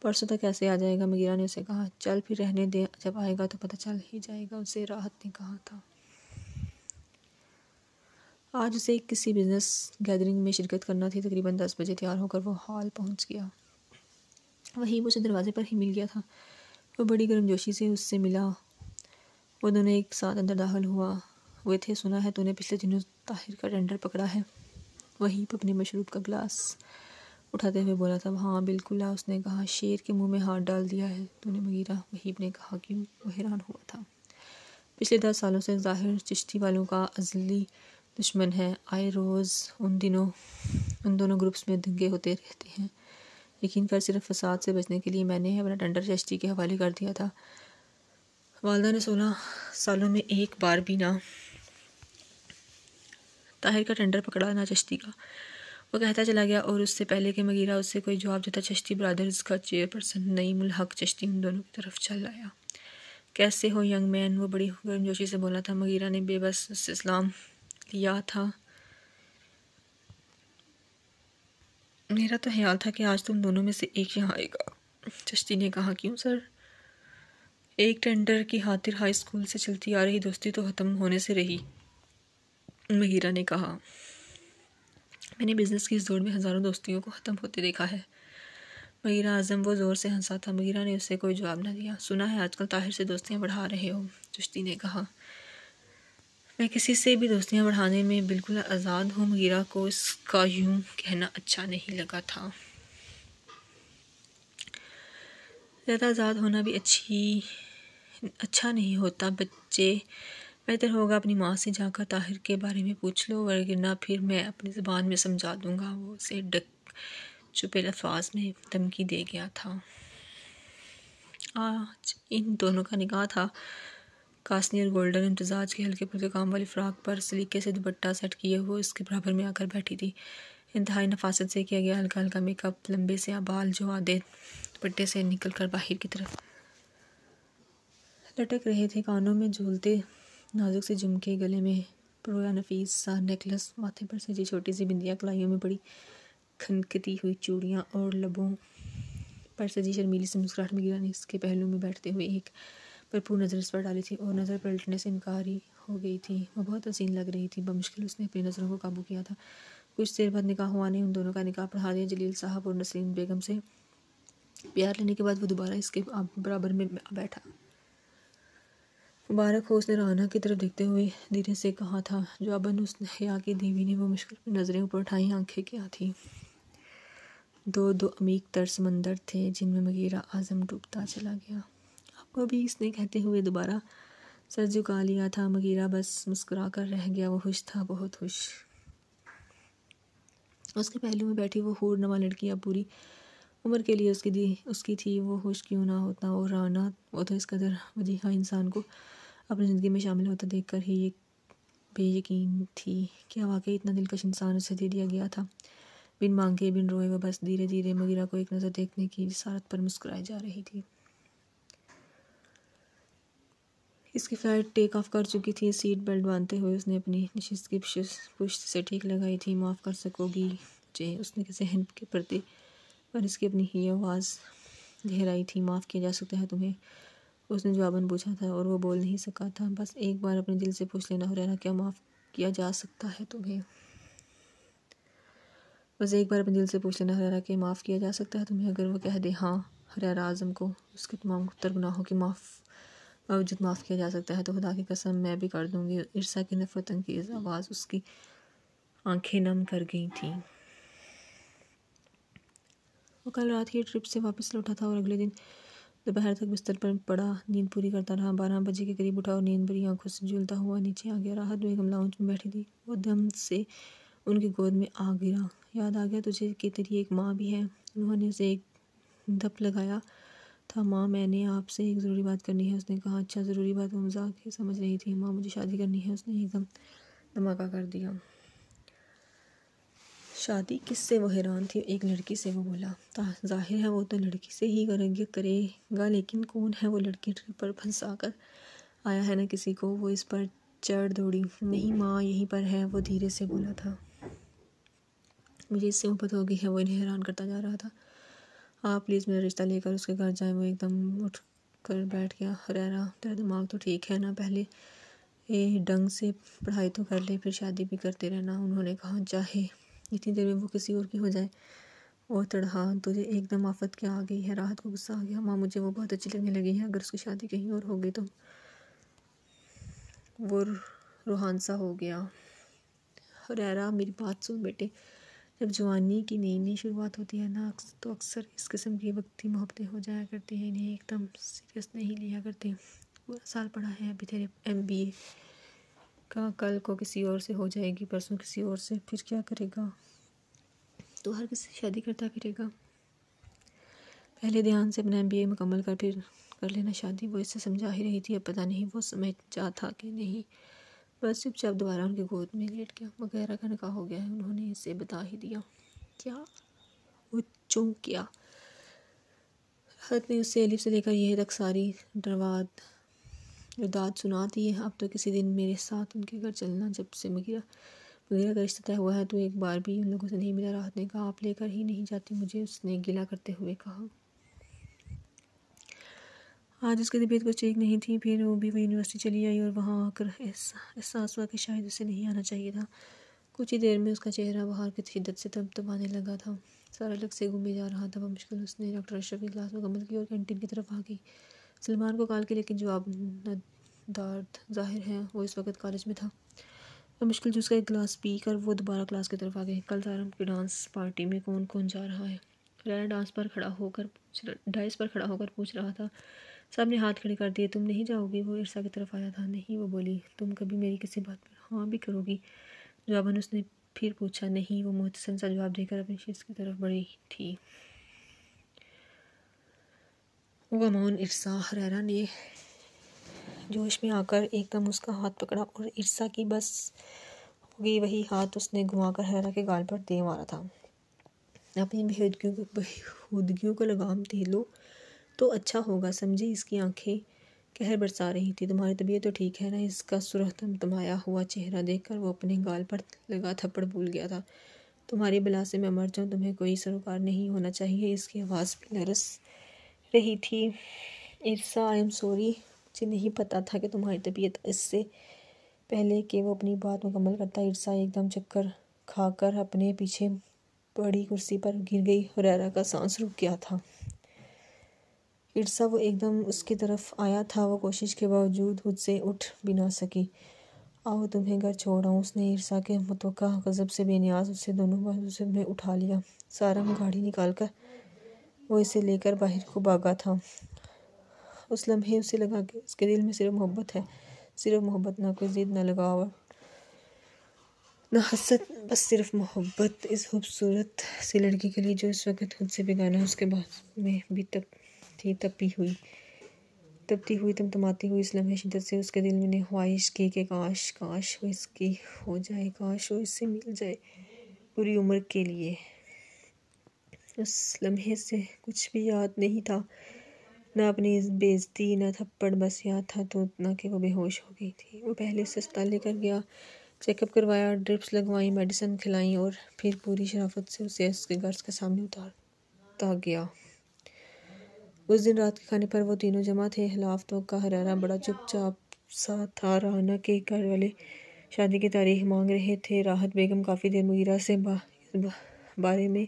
پرسوں تک کیسے آ جائے گا؟ مغیرہ نے اسے کہا. چل پھر رہنے دے، جب آئے گا تو پتہ چل ہی جائے گا اسے. راحت نے کہا تھا. آج اسے کسی بزنس گیدرنگ میں شرکت کرنا تھی. تقریباً 10 بجے تیار ہو کر وہ ہال پہنچ گیا. وہی اسے دروازے پر ہی مل گیا تھا. وہ بڑی گرمجوشی سے اس سے ملا. وہ دونوں ایک ساتھ اندر داخل ہوئے تھے. سنا ہے تو نے پچھلے دنوں طاہر کا ٹینڈر پکڑا ہے؟ وہیب اپنے مشروب کا گلاس اٹھاتے ہوئے بولا تھا. ہاں بالکل. اس نے کہا. شیر کے منہ میں ہاتھ ڈال دیا ہے تو نے مغیرہ؟ وہیب نے کہا. کیوں؟ وہ حیران ہوا تھا. پچھلے 10 سالوں سے ظاہر چشتی والوں کا ازلی دشمن ہے. آئے روز ان دونوں گروپس میں دنگے ہوتے رہتے ہیں. یقین کر، صرف فساد سے بچنے کے لیے میں نے اپنا ٹینڈر چشتی کے حوالے کر دیا تھا. والدہ نے 16 سالوں میں ایک بار بھی نہ طاہر کا ٹینڈر پکڑا نہ چشتی کا. وہ کہتا چلا گیا اور اس سے پہلے کہ مغیرہ اس سے کوئی جواب دیتا، چشتی برادرز کا چیئرپرسن نعیم الحق چشتی ان دونوں کی طرف چل آیا. کیسے ہو ینگ مین؟ وہ بڑی گرمجوشی سے بولا تھا. مغیرہ نے بے بس اس سے سلام لیا تھا. میرا تو خیال تھا کہ آج تم دونوں میں سے ایک یہاں آئے گا. چشتی نے کہا. کیوں سر؟ ایک ٹینڈر کی خاطر ہائی اسکول سے چلتی آ رہی دوستی تو ختم ہونے سے رہی. مغیرہ نے کہا. میں نے بزنس کی اس دوڑ میں ہزاروں دوستیوں کو ختم ہوتے دیکھا ہے. مغیرہ اعظم وہ زور سے ہنسا تھا. مغیرہ نے اس سے کوئی جواب نہ دیا. سنا ہے آج کل طاہر سے دوستیاں بڑھا رہے ہو؟ چشتی نے کہا. میں کسی سے بھی دوستیاں بڑھانے میں بالکل آزاد ہوں. مغیرہ کو اس کا یوں کہنا اچھا نہیں لگا تھا. زیادہ آزاد ہونا بھی اچھا نہیں ہوتا بچے. بہتر ہوگا اپنی ماں سے جا کر طاہر کے بارے میں پوچھ لو، ورنہ پھر میں اپنی زبان میں سمجھا دوں گا. وہ اسے چپے الفاظ میں دھمکی دے گیا تھا. آج ان دونوں کا نکاح تھا. کاسنی اور گولڈن امتزاج کے ہلکے پھلکے کام والی فراق پر سلیقے سے دوپٹہ سیٹ کیے وہ اس کے برابر میں آ کر بیٹھی تھی. انتہائی نفاست سے کیا گیا ہلکا ہلکا میک اپ، لمبے سے بال جو آدھے دوپٹے سے نکل کر باہر کی طرف لٹک رہے تھے. کانوں میں جھولتے نازک سے جھمکے، گلے میں پرویا نفیس سا نیکلس، ماتھے پر سجی چھوٹی سی بندیاں، کلائیوں میں بڑی کھنکتی ہوئی چوڑیاں اور لبوں پر سجی شرمیلی سی مسکراہٹ. مغیرہ نے اس کے پہلو میں بیٹھتے ہوئے ایک بھرپور نظر اس پر ڈالی تھی اور نظر پلٹنے سے انکاری ہو گئی تھی. وہ بہت حسین لگ رہی تھی. بمشکل اس نے اپنی نظروں کو قابو کیا تھا. کچھ دیر بعد نکاح ہوا نے ان دونوں کا نکاح پڑھا دیا. جلیل صاحب اور نسرین بیگم سے پیار لینے کے بعد وہ دوبارہ اس کے برابر میں بیٹھا. مبارک ہو. اس نے رانا کی طرف دیکھتے ہوئے دھیرے سے کہا تھا. جواباً اس حیا کی دیوی نے وہ مشکل میں نظریں اوپر اٹھائیں. آنکھیں کیا تھیں؟ دو عمیق تر سمندر تھے جن میں مغیرہ اعظم ڈوبتا چلا گیا. آپ کو بھی؟ اس نے کہتے ہوئے دوبارہ سر جھکا لیا تھا. مغیرہ بس مسکرا کر رہ گیا. وہ خوش تھا، بہت خوش. اس کے پہلو میں بیٹھی وہ حور نما لڑکی اب پوری عمر کے لیے اس کی تھی. وہ خوش کیوں نہ ہوتا؟ اور رانا، وہ تو اس قدر وجیحہ انسان کو اپنی زندگی میں شامل ہوتا دیکھ کر ہی بے یقین تھی. کیا واقعی اتنا دلکش انسان اسے دے دیا گیا تھا؟ بن مانگے بن روئے وہ بس دھیرے دھیرے مغیرہ کو ایک نظر دیکھنے کی جسارت پر مسکرائے جا رہی تھی. اس کی فلائٹ ٹیک آف کر چکی تھی. سیٹ بیلٹ باندھتے ہوئے اس نے اپنی نشست کی پشت سے ٹھیک لگائی تھی. معاف کر سکو گی مجھے؟ اس نے ذہن کے پردے پر اس کی اپنی ہی آواز گہرائی تھی. معاف کیا جا سکتا ہے تمہیں؟ اس نے جواباً پوچھا تھا اور وہ بول نہیں سکا تھا۔ بس ایک بار اپنے دل سے پوچھ لینا حریرہ، کیا معاف کیا جا سکتا ہے تمہیں؟ بس ایک بار اپنے دل سے پوچھ لینا حریرہ، کہ معاف کیا جا سکتا ہے تمہیں؟ اگر وہ کہہ دے ہاں، حریرہ اعظم کو اس کے تمام تر گناہوں کے باوجود معاف کیا جا سکتا ہے، تو خدا کی قسم میں بھی کر دوں گی۔ ارسا کی نفرت انگیز آواز اس کی آنکھیں نم کر گئی تھیں۔ وہ کل رات ہی ٹرپ سے واپس لوٹا تھا اور اگلے دن دوپہر تک بستر پر پڑا نیند پوری کرتا رہا۔ 12 بجے کے قریب اٹھا اور نیند بھری آنکھوں سے جھولتا ہوا نیچے آ گیا۔ راحت بیگم لاؤنج میں بیٹھی تھی، وہ دم سے ان کی گود میں آ گرا۔ یاد آ گیا تجھے کہ تیری ایک ماں بھی ہے؟ انہوں نے اسے ایک دھپ لگایا تھا۔ ماں، میں نے آپ سے ایک ضروری بات کرنی ہے، اس نے کہا۔ اچھا، ضروری بات؟ وہ مذاق ہی سمجھ رہی تھی۔ ماں، مجھے شادی کرنی ہے، اس نے ایک دم دھماکہ کر دیا۔ شادی کس سے؟ وہ حیران تھی۔ ایک لڑکی سے، وہ بولا۔ ظاہر ہے وہ تو لڑکی سے ہی کرے گا، لیکن کون ہے وہ لڑکی؟ ٹرپ پر پھنسا کر آیا ہے نا کسی کو؟ وہ اس پر چڑھ دوڑی۔ نہیں ماں، یہیں پر ہے، وہ دھیرے سے بولا تھا۔ مجھے اس سے محبت ہو گئی ہے، وہ انہیں حیران کرتا جا رہا تھا۔ آپ پلیز میرا رشتہ لے کر اس کے گھر جائیں۔ وہ ایک دم اٹھ کر بیٹھ گیا۔ حریرہ، تیرا دماغ تو ٹھیک ہے نا؟ پہلے ڈنگ سے پڑھائی تو کر لے، پھر شادی بھی کرتے رہنا۔ انہوں نے کہا، چاہے اتنی دیر میں وہ کسی اور کی ہو جائے۔ اور تڑہا، تجھے ایک دم آفت کیا آ گئی ہے؟ راحت کو غصہ آ گیا۔ ماں، مجھے وہ بہت اچھی لگنے لگی ہے، اگر اس کی شادی کہیں اور ہو گئی تو؟ وہ روحانسا ہو گیا۔ حریرہ، میری بات سن بیٹے، جب جوانی کی نئی نئی شروعات ہوتی ہے نا، تو اکثر اس قسم کی وقتی محبتیں ہو جایا کرتی ہیں، انہیں ایک دم سیریس نہیں لیا کرتے۔ پورا سال پڑھا ہے ابھی تیرے MBA کا، کل کو کسی اور سے ہو جائے گی، پرسوں کسی اور سے، پھر کیا کرے گا؟ تو ہر کسی سے شادی کرتا پھرے گا؟ پہلے دھیان سے اپنا MBA مکمل کر، پھر کر لینا شادی۔ وہ اس سے سمجھا ہی رہی تھی، اب پتہ نہیں وہ سمجھا تھا کہ نہیں۔ بس چپ چاپ دوبارہ ان کی گود میں لیٹ گیا۔ وغیرہ کا نکاح ہو گیا ہے، انہوں نے اسے بتا ہی دیا۔ کیا؟ وہ چونک گیا۔ راحت نے اسے الف سے لے کر یہ تک ساری رداد سنا دی ہے۔ اب تو کسی دن میرے ساتھ ان کے گھر چلنا۔ جب سے مغیرہ کا رشتہ طے ہوا ہے تو ایک بار بھی ان لوگوں سے نہیں ملا۔ راحت نے کہا، آپ لے کر ہی نہیں جاتی مجھے، اس نے گلہ کرتے ہوئے کہا۔ آج اس کی طبیعت کچھ ٹھیک نہیں تھی، پھر وہ یونیورسٹی چلی آئی اور وہاں آ کر احساس ہوا کہ شاید اسے نہیں آنا چاہیے تھا۔ کچھ ہی دیر میں اس کا چہرہ بہار کی شدت سے تپتپانے لگا تھا۔ سارا الگ سے گھومے جا رہا تھا۔ بمشکل اس نے ڈاکٹر اشرف کی کلاس مکمل کی اور کینٹین کی طرف آ گئی۔ سلمان کو کال کی، لیکن جواب ندارد۔ ظاہر ہے وہ اس وقت کالج میں تھا۔ بمشکل جوس کا ایک گلاس پی کر وہ دوبارہ کلاس کی طرف آ گئی۔ کل سارم کی ڈانس پارٹی میں کون کون جا رہا ہے؟ حریرہ ڈائس پر کھڑا ہو کر پوچھ رہا تھا۔ سب نے ہاتھ کھڑے کر دیے۔ تم نہیں جاؤ گی؟ وہ ارسا کی طرف آیا تھا۔ نہیں، وہ بولی۔ تم کبھی میری کسی بات پر ہاں بھی کرو گی؟ جواباً اس نے پھر پوچھا۔ نہیں، وہ محتسم سا جواب دے کر اپنی شیز کی طرف بڑھی تھی۔ غمون ارسا، حریرہ نے جوش میں آ کر ایک دم اس کا ہاتھ پکڑا اور ارسا کی بس ہو گئی وہی ہاتھ اس نے گھما کر حریرہ کے گال پر دے مارا تھا۔ اپنی بےہودگیوں کو لگام دے لو تو اچھا ہوگا، سمجھی؟ اس کی آنکھیں قہر برسا رہی تھی۔ تمہاری طبیعت تو ٹھیک ہے نا؟ اس کا سرخ تمتمایا ہوا چہرہ دیکھ کر وہ اپنے گال پر لگا تھپڑ بھول گیا تھا۔ تمہاری بلا سے میں مر جاؤں، تمہیں کوئی سروکار نہیں ہونا چاہیے۔ اس کی آواز بھی لرز رہی تھی۔ ارسا، آئی ایم سوری، مجھے نہیں پتا تھا کہ تمہاری طبیعت۔ اس سے پہلے کہ وہ اپنی بات مکمل کرتا، ارسا ایک دم چکر کھا کر اپنے پیچھے پڑی کرسی پر گر گئی۔ حریرہ کا سانس رک گیا تھا۔ ارسا، وہ ایک دم اس کی طرف آیا تھا، وہ کوشش کے باوجود خود سے اٹھ بھی نہ سکی۔ آؤ تمہیں گھر چھوڑ آؤں۔ اس نے ارسا کے متوقع غضب سے بے نیاز اسے دونوں بازو سے میں اٹھا لیا۔ سارم گاڑی نکال کر وہ اسے لے کر باہر کو بھاگا تھا۔ اس لمحے اسے لگا کہ اس کے دل میں صرف محبت ہے، صرف محبت، نہ کوئی ضد، نہ لگاؤ، نہ حسد، بس صرف محبت اس خوبصورت سی لڑکی کے لیے جو اس وقت خود سے بیگانہ ہے۔ اس کے بعد میں بھی تپتی ہوئی تمتماتی ہوئی اس لمحے شدت سے اس کے دل میں نے خواہش کی کہ کاش وہ اس کی ہو جائے، کاش وہ اس سے مل جائے پوری عمر کے لیے۔ اس لمحے سے کچھ بھی یاد نہیں تھا، نہ اپنی بے عزتی، نہ تھپڑ، بس یاد تھا تو اتنا کہ وہ بے ہوش ہو گئی تھی۔ وہ پہلے اسے اسپتال لے کر گیا، چیک اپ کروایا، ڈرپس لگوائیں، میڈیسن کھلائیں اور پھر پوری شرافت سے اسے اس کے گھر کے سامنے اتارتا گیا۔ اس دن رات کے کھانے پر وہ تینوں جمع تھے۔ لافتوں کا ہرارہ بڑا چپ چاپ سا تھا۔ رائنا کے گھر والے شادی کی تاریخ مانگ رہے تھے۔ راحت بیگم کافی دیر مغیرہ سے بارے میں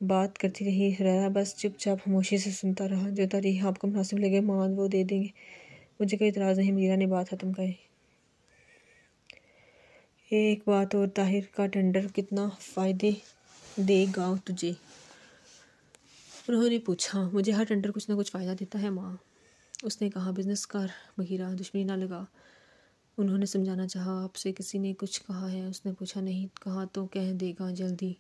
بات کرتی رہی۔ ہرارہ بس چپ چاپ خاموشی سے سنتا رہا۔ جو تاریخ آپ کو مناسب لگے ماں وہ دے دیں گے، مجھے کوئی اعتراض نہیں، مغیرہ نے بات ختم کی۔ ایک بات اور، طاہر کا ٹینڈر کتنا فائدے دے گا تجھے؟ انہوں نے پوچھا۔ مجھے ہر ٹینڈر کچھ نہ کچھ فائدہ دیتا ہے ماں، اس نے کہا۔ بزنس کر مغیرہ، دشمنی نہ لگا۔ انہوں نے سمجھانا چاہا۔ آپ سے کسی نے کچھ کہا ہے؟ اس نے پوچھا۔ نہیں کہا تو کہہ دے گا جلدی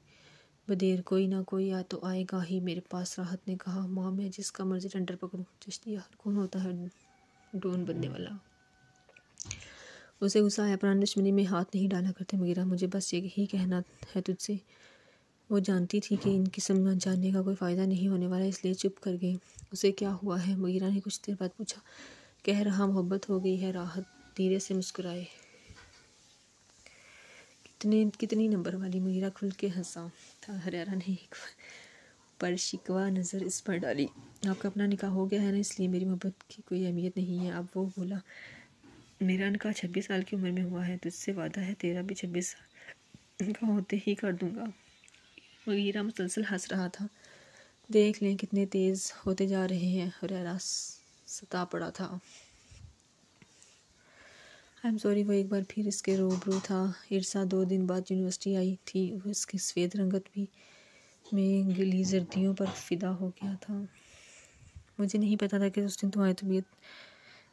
بدیر، کوئی نہ کوئی تو آئے گا ہی میرے پاس۔ راحت نے کہا۔ ماں میں جس کا مرضی ٹینڈر پکڑوں، چشتیہ کون ہوتا ہے ڈرون بننے والا؟ اسے غصہ آیا۔ پرانی دشمنی میں ہاتھ نہیں ڈالا کرتے مغیرہ، مجھے بس یہی کہنا ہے تجھ سے۔ وہ جانتی تھی کہ ان کی سمجھانے کا کوئی فائدہ نہیں ہونے والا، اس لیے چپ کر گئی۔ اسے کیا ہوا ہے؟ مغیرہ نے کچھ دیر بعد پوچھا۔ کہہ رہا محبت ہو گئی ہے۔ راحت دھیرے سے مسکرائے۔ کتنی نمبر والی؟ مغیرہ کھل کے ہنسا تھا۔ ہرارہ نے ایک پر شکوہ نظر اس پر ڈالی۔ آپ کا اپنا نکاح ہو گیا ہے نا، اس لیے میری محبت کی کوئی اہمیت نہیں ہے۔ اب وہ بولا۔ میرا نکاح 26 سال کی عمر میں ہوا ہے، تجھ سے وعدہ ہے تیرا بھی 26 سال کا ہوتے ہی کر دوں گا۔ مغیرہ مسلسل ہنس رہا تھا۔ دیکھ لیں کتنے تیز ہوتے جا رہے ہیں۔ ہرارہ ستا پڑا تھا۔ I'm sorry، وہ ایک بار پھر اس کے روبرو تھا۔ ارسا 2 دن بعد یونیورسٹی آئی تھی۔ اس کی سفید رنگت بھی میں گلیزردیوں پر فدا ہو گیا تھا۔ مجھے نہیں پتا تھا کہ اس دن تمہاری طبیعت۔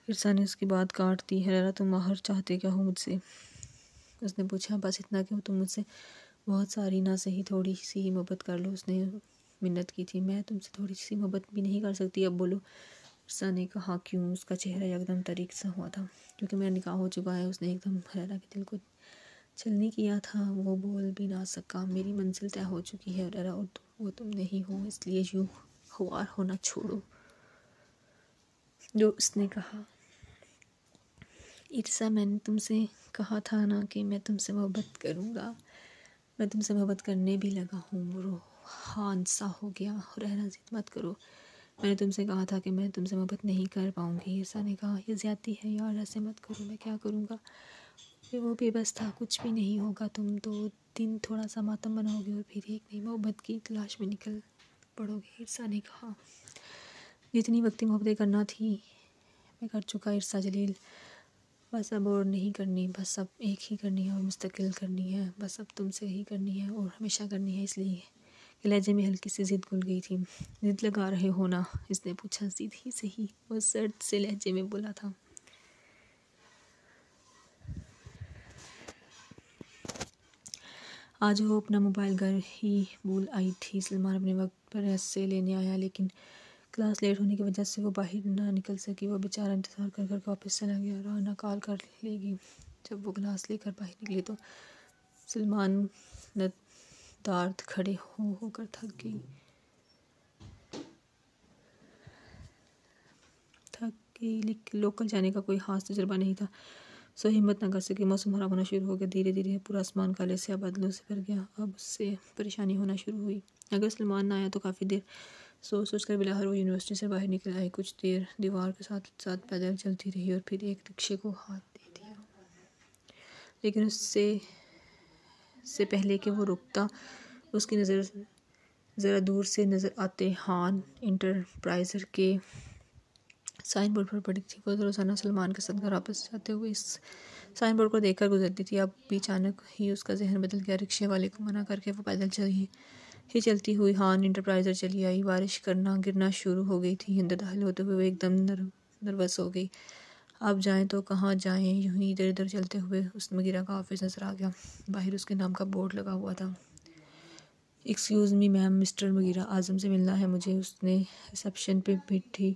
ارسا نے اس کی بات کاٹ دی۔ ہرارہ تم آخر چاہتے کیا ہو مجھ سے؟ اس نے پوچھا۔ بس اتنا کہ تم مجھ سے بہت ساری نہ صحیح تھوڑی سی ہی محبت کر لو۔ اس نے منت کی تھی۔ میں تم سے تھوڑی سی محبت بھی نہیں کر سکتی؟ اب بولو۔ ارسا نے کہا۔ کیوں؟ اس کا چہرہ یکدم تاریک سا ہوا تھا۔ کیونکہ میرا نکاح ہو چکا ہے۔ اس نے ایک دم ہرارہ کے دل کو چھلنی کیا تھا۔ وہ بول بھی نہ سکا۔ میری منزل طے ہو چکی ہے ہرارہ، اور وہ تم نہیں ہو، اس لیے یوں خوار ہونا چھوڑو۔ جو اس نے کہا۔ ارسا میں نے تم سے کہا تھا نا کہ میں تم سے محبت کروں گا۔ میں تم سے محبت کرنے بھی لگا ہوں۔ روحان سا ہو گیا۔ ہرارہ ضد مت کرو، میں نے تم سے کہا تھا کہ میں تم سے محبت نہیں کر پاؤں گی۔ ارسا نے کہا۔ یہ زیادتی ہے یار، ایسے مت کرو، میں کیا کروں گا؟ وہ بے بس تھا۔ کچھ بھی نہیں ہوگا، تم 2 دن تھوڑا سا ماتم بناؤ گے اور پھر ایک نئی محبت کی تلاش میں نکل پڑو گے۔ ارسا نے کہا۔ جتنی وقتی محبتیں کرنا تھی میں کر چکا ارسا جلیل، بس اب اور نہیں کرنی، بس اب ایک ہی کرنی ہے اور مستقل کرنی ہے، بس اب تم سے ہی کرنی ہے اور ہمیشہ کرنی ہے۔ اس لیے کہ لہجے میں ہلکی سی ضد گھل گئی تھی۔ ضد لگا رہے ہو نا؟ اس نے پوچھا۔ ضد ہی صحیح، وہ سرد سے لہجے میں بولا تھا۔ آج وہ اپنا موبائل گھر ہی بھول آئی تھی۔ سلمان اپنے وقت پر اسے لینے آیا، لیکن کلاس لیٹ ہونے کی وجہ سے وہ باہر نہ نکل سکی۔ وہ بیچارہ انتظار کر کر واپس چلا گیا۔ رائنا کال کر لے گی۔ جب وہ کلاس لے کر باہر نکلی تو سلمان ندارد کھڑے ہو کر تھک گئی۔ لوکل جانے کا کوئی خاص تجربہ نہیں تھا، سو ہمت نہ کر سکی۔ موسم خراب ہونا شروع ہو گیا۔ دھیرے دھیرے پورا آسمان کالے سیاہ بادلوں سے بھر گیا۔ اب اس سے پریشانی ہونا شروع ہوئی۔ اگر سلمان نہ آیا تو کافی دیر سوچ کر بالآخر وہ یونیورسٹی سے باہر نکل آئی۔ کچھ دیر دیوار کے ساتھ ساتھ پیدل چلتی رہی اور پھر ایک رکشے کو ہاتھ دے دیا، لیکن اس سے پہلے کہ وہ رکتا اس کی نظر ذرا دور سے نظر آتے ہان انٹرپرائزر کے سائن بورڈ پر پڑی تھی۔ وہ روزانہ سلمان کے ساتھ گھر واپس جاتے ہوئے اس سائن بورڈ کو دیکھ کر گزرتی تھی۔ اب بھی اچانک ہی اس کا ذہن بدل گیا۔ رکشے والے کو منع کر کے وہ پیدل چلتی ہوئی ہان انٹرپرائزر چلی آئی۔ بارش گرنا شروع ہو گئی تھی۔ اندر داخل ہوتے ہوئے وہ ایک دم نروس ہو گئی۔ اب جائیں تو کہاں جائیں؟ یوں ہی ادھر ادھر چلتے ہوئے اس مغیرہ کا آفس نظر آ گیا۔ باہر اس کے نام کا بورڈ لگا ہوا تھا۔ ایکسکیوز می میم، مسٹر مغیرہ اعظم سے ملنا ہے مجھے، اس نے ریسیپشن پہ بیٹھی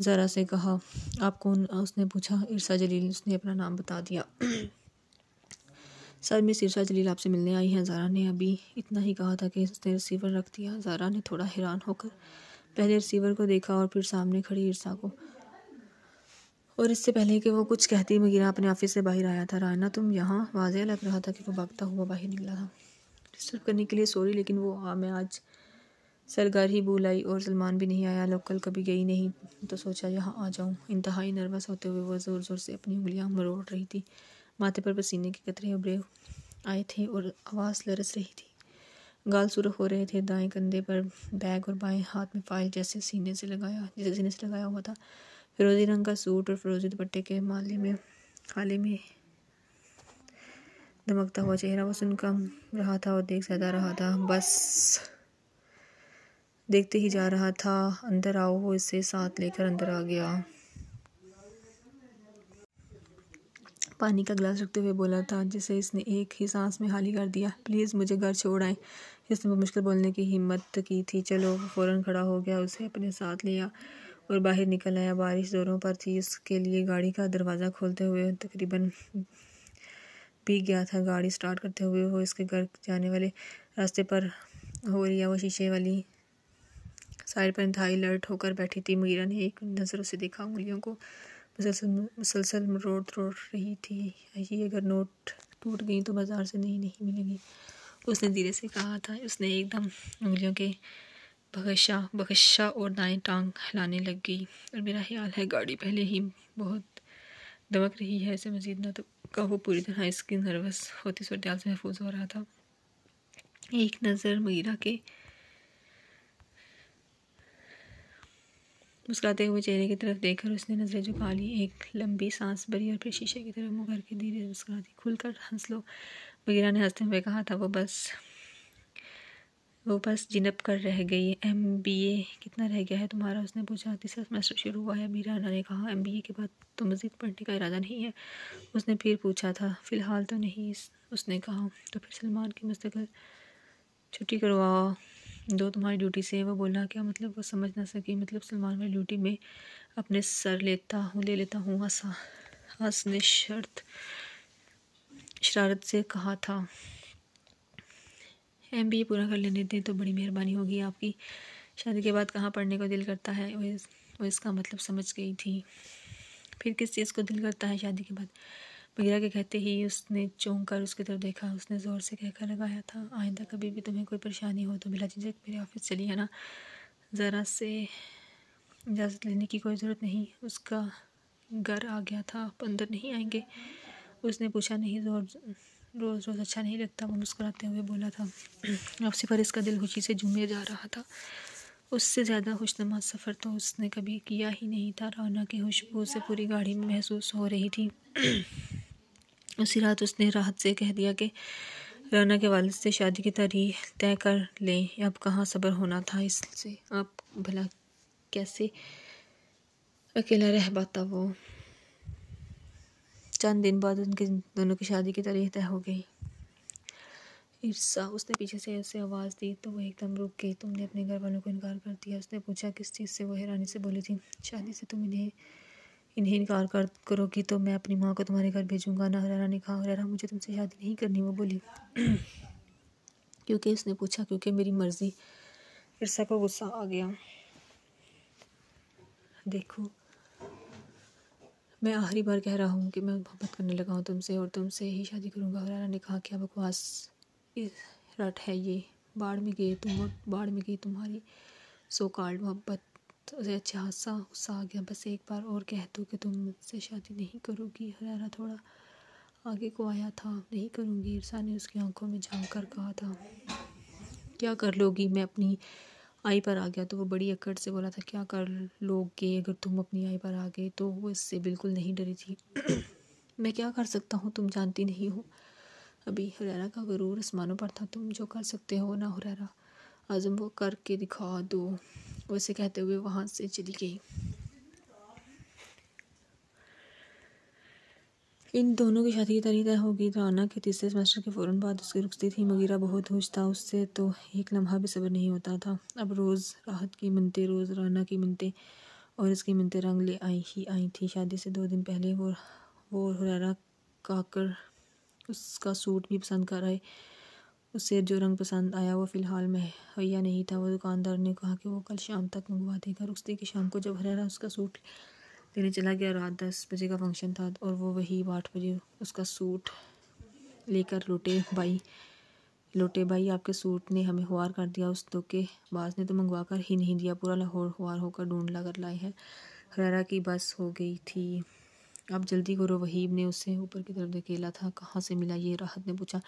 زارا سے کہا۔ آپ کون؟ اس نے پوچھا۔ ارسا جلیل، اس نے اپنا نام بتا دیا۔ سر مس ارسا جلیل آپ سے ملنے آئی ہیں۔ زارا نے ابھی اتنا ہی کہا تھا کہ اس نے ریسیور رکھ دیا۔ زارا نے تھوڑا حیران ہو کر پہلے ریسیور کو دیکھا اور پھر سامنے کھڑی ارسا کو، اور اس سے پہلے کہ وہ کچھ کہتی مغیرہ اپنے آفس سے باہر آیا تھا۔ رائنا تم یہاں؟ واضح لگ رہا تھا کہ وہ بھاگتا ہوا باہر نکلا تھا۔ ڈسٹرب کرنے کے لیے سوری، لیکن میں آج سرگار ہی بھول آئی اور سلمان بھی نہیں آیا. لوکل کبھی گئی نہیں تو سوچا یہاں آ جاؤں. انتہائی نروس ہوتے ہوئے وہ زور زور سے اپنی انگلیاں مروڑ رہی تھی. ماتھے پر پسینے کے قطرے ابھرے آئے تھے اور آواز لرز رہی تھی. گال سرخ ہو رہے تھے. دائیں کندھے پر بیگ اور بائیں ہاتھ میں فائل جیسے سینے سے لگایا ہوا تھا. فیروزی رنگ کا سوٹ اور فیروزی دوپٹے کے خالے میں دمکتا ہوا چہرہ. وہ سن کم رہا تھا اور دیکھ زیادہ رہا تھا. بس دیکھتے ہی جا رہا تھا. اندر آؤ. وہ اسے ساتھ لے کر اندر آ گیا. پانی کا گلاس رکھتے ہوئے بولا تھا جسے اس نے ایک ہی سانس میں خالی کر دیا. پلیز مجھے گھر چھوڑ آئیں. اس نے مشکل بولنے کی ہمت کی تھی. چلو. وہ فوراً کھڑا ہو گیا. اسے اپنے ساتھ لیا اور باہر نکل آیا. بارش زوروں پر تھی. اس کے لیے گاڑی کا دروازہ کھولتے ہوئے تقریباً بھیگ گیا تھا. گاڑی سٹارٹ کرتے ہوئے وہ اس کے گھر جانے والے راستے پر ہو لیا. وہ شیشے والی سائڈ پر انتہائی الرٹ ہو کر بیٹھی تھی. مغیرہ نے ایک نظر اسے دیکھا. انگلیوں کو مسلسل مروڑ رہی تھی. یہ اگر نوٹ ٹوٹ گئی تو بازار سے نہیں ملے گی. اس نے دھیرے سے کہا تھا. اس نے ایک دم انگلیوں کے بخشا اور دائیں ٹانگ ہلانے لگ گئی. اور میرا خیال ہے گاڑی پہلے ہی بہت دمک رہی ہے. اسے مزید نہ کہا. وہ پوری طرح اس کی نروس ہوتی صورتحال سے محفوظ ہو رہا تھا. ایک نظر مغیرہ کے مسکراتے ہوئے چہرے کی طرف دیکھ کر اس نے نظریں جھکا لی. ایک لمبی سانس بھری اور پھر شیشے کی طرف منہ کر کے دھیرے سے مسکرا دی. کھل کر ہنس لو. مغیرہ نے ہنستے ہوئے کہا تھا. وہ بس جنب کر رہ گئی. MBA کتنا رہ گیا ہے تمہارا؟ اس نے پوچھا. تیسرا سیمسٹر شروع ہوا ہے. میرا نے کہا. MBA کے بعد تو مزید پڑھنے کا ارادہ نہیں ہے؟ اس نے پھر پوچھا تھا. فی الحال تو نہیں. اس نے کہا. تو پھر سلمان کی مستقل چھٹی کروا دو تمہاری ڈیوٹی سے. وہ بولا. کیا مطلب؟ وہ سمجھ نہ سکی. مطلب سلمان والی ڈیوٹی میں اپنے سر لے لیتا ہوں. ہنس نے شرارت سے کہا تھا. MBA پورا کر لینے دیں تو بڑی مہربانی ہوگی آپ کی. شادی کے بعد کہاں پڑھنے کو دل کرتا ہے؟ وہ اس کا مطلب سمجھ گئی تھی. پھر کس چیز کو دل کرتا ہے شادی کے بعد؟ مغیرہ کے کہتے ہی اس نے چونک کر اس کی طرف دیکھا. اس نے زور سے کہہ لگایا تھا. آئندہ کبھی بھی تمہیں کوئی پریشانی ہو تو بلا جھجک میرے آفس چلی آنا. ذرا سے اجازت لینے کی کوئی ضرورت نہیں. اس کا گھر آ گیا تھا. آپ اندر نہیں آئیں گے؟ اس نے پوچھا. نہیں. روز اچھا نہیں لگتا. وہ مسکراتے ہوئے بولا تھا. واپسی پر اس کا دل خوشی سے جھومے جا رہا تھا. اس سے زیادہ خوشنما سفر تو اس نے کبھی کیا ہی نہیں تھا. رانا کی خوشبو سے پوری گاڑی میں محسوس ہو رہی تھی. اسی رات اس نے راحت سے کہہ دیا کہ رانا کے والد سے شادی کی تاریخ طے کر لیں. اب کہاں صبر ہونا تھا اس سے. اب بھلا کیسے اکیلا رہ پاتا وہ. چند دن بعد ان کے دونوں کی شادی کی تاریخ طے ہو گئی. ارسا. اس نے پیچھے سے اسے آواز دی تو وہ ایک دم رک گئی. تم نے اپنے گھر والوں کو انکار کر دیا؟ اس نے پوچھا. کس چیز سے؟ وہ حیرانی سے بولی تھی. شادی سے. تم انہیں انکار کرو گی تو میں اپنی ماں کو تمہارے گھر بھیجوں گا. نہ. حریرہ نے کہا. حریرہ مجھے تم سے شادی نہیں کرنی. وہ بولی. کیونکہ؟ اس نے پوچھا. کیونکہ میری مرضی. ارسا کو غصہ آ گیا. دیکھو میں آخری بار کہہ رہا ہوں کہ میں محبت کرنے لگا ہوں تم سے اور تم سے ہی شادی کروں گا. حریرہ نے کہا. کیا بکواس رٹ ہے یہ. باڑ میں گئی تمہاری سو کالڈ محبت. اسے اچھا غصہ آ گیا. بس ایک بار اور کہہ دو کہ تم مجھ سے شادی نہیں کرو گی. حریرہ تھوڑا آگے کو آیا تھا. نہیں کروں گی. ارسا نے اس کی آنکھوں میں جھانک کر کہا تھا. کیا کر لو گی؟ میں اپنی آئی پر آ گیا تو وہ بڑی اکڑ سے بولا تھا. کیا کر لو گے اگر تم اپنی آئی پر آ گئے تو؟ وہ اس سے بالکل نہیں ڈری تھی. میں کیا کر سکتا ہوں تم جانتی نہیں ہو ابھی. حریرہ کا غرور آسمانوں پر تھا. تم جو کر سکتے ہو نا حریرہ اعظم وہ کر کے دکھا دو. وہ اسے کہتے ہوئے وہاں سے چلی گئی. ان دونوں کی شادی کی تاریخ طے ہو گئی. رانا کے تیسرے سیمسٹر کے فوراً بعد اس کی رخصتی تھی. مغیرہ بہت خوش تھا. اس سے تو ایک لمحہ بھی صبر نہیں ہوتا تھا. اب روز راحت کی منتیں روز رانا کی منتیں اور اس کی منتیں رنگ لے آئی تھی. شادی سے 2 دن پہلے وہ اور حریرہ کاکڑ اس کا سوٹ بھی پسند کر آئے. اسے جو رنگ پسند آیا وہ فی الحال مہیا نہیں تھا. وہ دکاندار نے کہا کہ وہ کل شام تک منگوا دے گا. رخصتی کی شام کو جب حریرہ اس کا سوٹ لینے چلا گیا. رات 10 بجے کا فنکشن تھا اور وہ وہی 8 بجے اس کا سوٹ لے کر لوٹے. بائی لوٹے بھائی آپ کے سوٹ نے ہمیں خوار کر دیا، اس دھوکے باز نے تو منگوا کر ہی نہیں دیا، پورا لاہور خوار ہو کر ڈھونڈ لا کر لائے ہیں۔ حریرہ کی بس ہو گئی تھی، اب جلدی کرو۔ وہیب نے اسے اوپر کی طرف دھکیلا تھا۔ کہاں سے ملا یہ؟ راحت نے پوچھا۔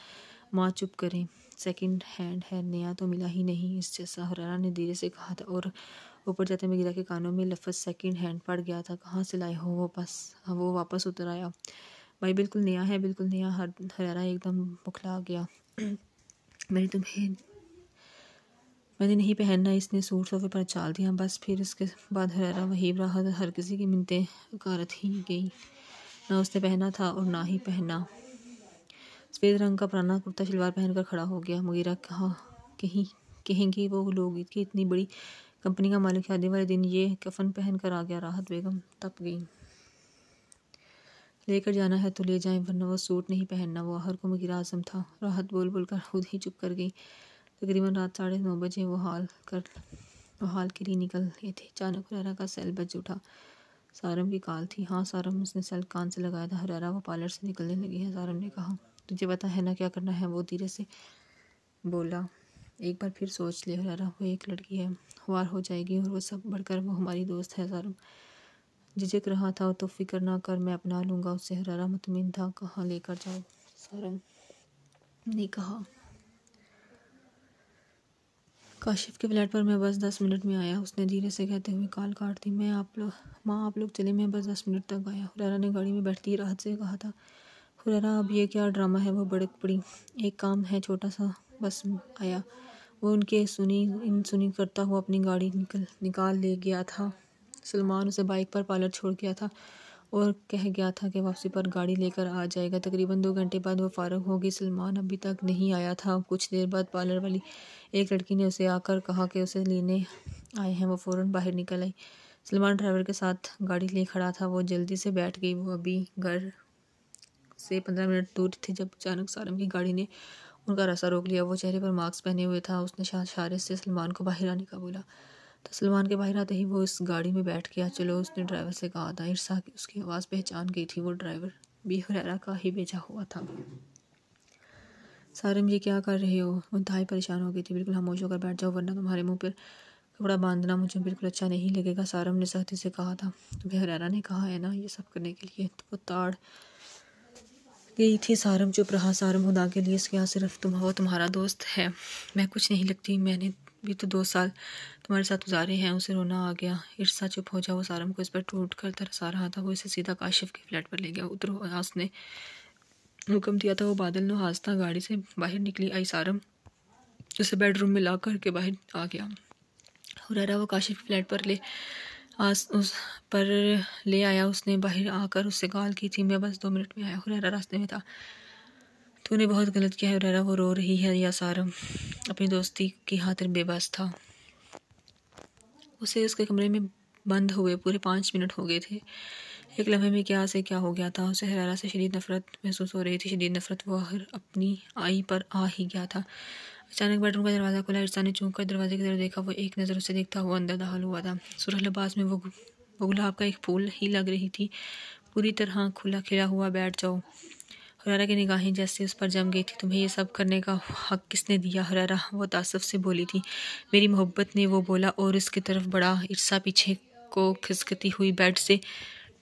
ماں چپ کریں، سیکنڈ ہینڈ ہے، نیا تو ملا ہی نہیں اس جیسا، حریرہ نے دھیرے سے کہا تھا، اور اوپر جاتے مغیرہ کے کانوں میں لفظ سیکنڈ ہینڈ پڑ گیا تھا۔ کہاں سے لائے ہو؟ وہ واپس اتر آیا۔ بھائی بالکل نیا ہے، بالکل نیا۔ حریرہ ایک دم بکھلا گیا۔ میں نے نہیں پہننا۔ اس نے سوٹ صوفے پر چال دیا۔ بس پھر اس کے بعد حریرہ، وہیب، راحت، ہر کسی کی منتیں اکارت ہی گئی۔ نہ اس نے پہنا تھا اور نہ ہی پہنا۔ سفید رنگ کا پرانا کرتا شلوار پہن کر کھڑا ہو گیا۔ مغیرہ کہیں گے وہ لوگ کہ اتنی بڑی کمپنی کا مالک شادی والے دن یہ کفن پہن کر آ گیا۔ راحت بیگم تپ گئی۔ لے کر جانا ہے تو لے جائیں، ورنہ وہ سوٹ نہیں پہننا۔ وہ آخر کو مغیرہ اعظم تھا۔ راحت بول بول کر خود ہی چپ کر گئی۔ تقریباً رات 9:30 بجے وہ حال کے لیے نکل گئے تھے۔ اچانک حریرہ کا سیل بج اٹھا۔ سارم کی کال تھی۔ ہاں سارم، اس نے سیل کان سے لگایا تھا۔ حریرہ، وہ پارلر سے نکلنے لگی ہے، سارم نے کہا۔ تجھے پتہ ہے نا کیا کرنا ہے؟ وہ دھیرے سے بولا۔ ایک بار پھر سوچ لے حریرہ، وہ ایک لڑکی ہے، خوار ہو جائے گی، اور وہ سب بڑھ کر وہ ہماری دوست ہے۔ سارم جھجک رہا تھا۔ تو فکر نہ کر، میں اپنا لوں گا اسے۔ حریرہ مطمئن تھا۔ کہاں لے کر جاؤ؟ سارم نے کہا۔ کاشف کے فلیٹ پر۔ میں بس 10 منٹ میں آیا، اس نے دھیرے سے کہتے ہوئے کال کاٹ دی۔ ماں آپ لوگ چلیں، میں بس 10 منٹ تک آیا، حریرہ نے گاڑی میں بیٹھتی راحت سے کہا تھا۔ حریرہ، اب یہ کیا ڈرامہ ہے؟ وہ بڑک پڑی۔ ایک کام ہے چھوٹا سا، بس آیا۔ وہ ان کے سنی کرتا ہوا اپنی گاڑی نکال لے گیا تھا۔ سلمان اسے بائک پر پارلر چھوڑ گیا تھا اور کہہ گیا تھا کہ واپسی پر گاڑی لے کر آ جائے گا۔ تقریباً 2 گھنٹے بعد وہ فارغ ہوگی۔ سلمان ابھی تک نہیں آیا تھا۔ کچھ دیر بعد پارلر والی ایک لڑکی نے اسے آ کر کہا کہ اسے لینے آئے ہیں۔ وہ فوراً باہر نکل آئی۔ سلمان ڈرائیور کے ساتھ گاڑی لے کھڑا تھا۔ وہ جلدی سے بیٹھ گئی۔ وہ ابھی گھر سے 15 منٹ دور تھے جب اچانک سارم کی گاڑی نے ان کا راستہ روک لیا۔ وہ چہرے پر ماسک پہنے ہوئے تھا۔ اس نے اشارے سے سلمان کو باہر آنے کا بولا تو سلمان کے باہر آتے ہی وہ اس گاڑی میں بیٹھ گیا۔ چلو، اس نے ڈرائیور سے کہا تھا۔ ارسا اس کی آواز پہچان گئی تھی۔ وہ ڈرائیور بھی حریرہ کا ہی بھیجا ہوا تھا۔ سارم، یہ کیا کر رہے ہو؟ وہ انتہائی پریشان ہو گئی تھی۔ بالکل خاموش ہو کر بیٹھ جاؤ، ورنہ تمہارے منہ پر کپڑا باندھنا مجھے بالکل اچھا نہیں لگے گا، سارم نے سختی سے کہا تھا۔ تمہیں حریرہ نے کہا ہے نا یہ سب کرنے کے لیے؟ تو وہ تاڑ گئی تھی۔ سارم چپ رہا۔ سارم، خدا کے لیے کیا صرف وہ تمہارا دوست ہے؟ میں کچھ نہیں لگتی، میں نے بھی تو 2 سال تمہارے ساتھ گزارے ہیں۔ اسے رونا آ گیا۔ ارسا چپ ہو جاؤ۔ وہ سارم کو اس پر ٹوٹ کر ترس آ رہا تھا۔ وہ اسے سیدھا کاشف کے فلیٹ پر لے گیا۔ اترو، اس نے حکم دیا تھا۔ وہ بادل نوحاستہ گاڑی سے باہر نکلی آئی۔ سارم اسے بیڈ روم میں لا کر کے باہر آ گیا۔ حریرہ، وہ کاشف کے فلیٹ پر لے آیا۔ اس نے باہر آ کر اس سے کال کی تھی۔ میں بس 2 منٹ میں آیا۔ حریرہ راستے میں تھا۔ تو نے بہت غلط کیا ہے حریرہ۔ وہ رو رہی ہے یا سارم اپنی دوستی کی خاطر بے بس تھا؟ اسے اس کے کمرے میں بند ہوئے پورے 5 منٹ ہو گئے تھے۔ ایک لمحے میں کیا سے کیا ہو گیا تھا۔ اسے حریرہ سے شدید نفرت محسوس ہو رہی تھی، شدید نفرت۔ وہ آخر اپنی آئی پر آ ہی گیا تھا۔ اچانک بیڈ روم کا دروازہ کھلا۔ ارسا نے چونک کر دروازے کی طرف دیکھا۔ وہ ایک نظر اسے دیکھتا ہوا اندر داخل ہوا تھا۔ سرخ لباس میں وہ گلاب کا ایک پھول ہی لگ رہی تھی، پوری طرح کھلا ہوا۔ بیٹھ جاؤ۔ حریرہ کی نگاہیں جیسے اس پر جم گئی تھی۔ تمہیں یہ سب کرنے کا حق کس نے دیا حریرہ؟ وہ تعصب سے بولی تھی۔ میری محبت نے، وہ بولا اور اس کی طرف بڑھا۔ ارسا پیچھے کو کھسکتی ہوئی بیڈ سے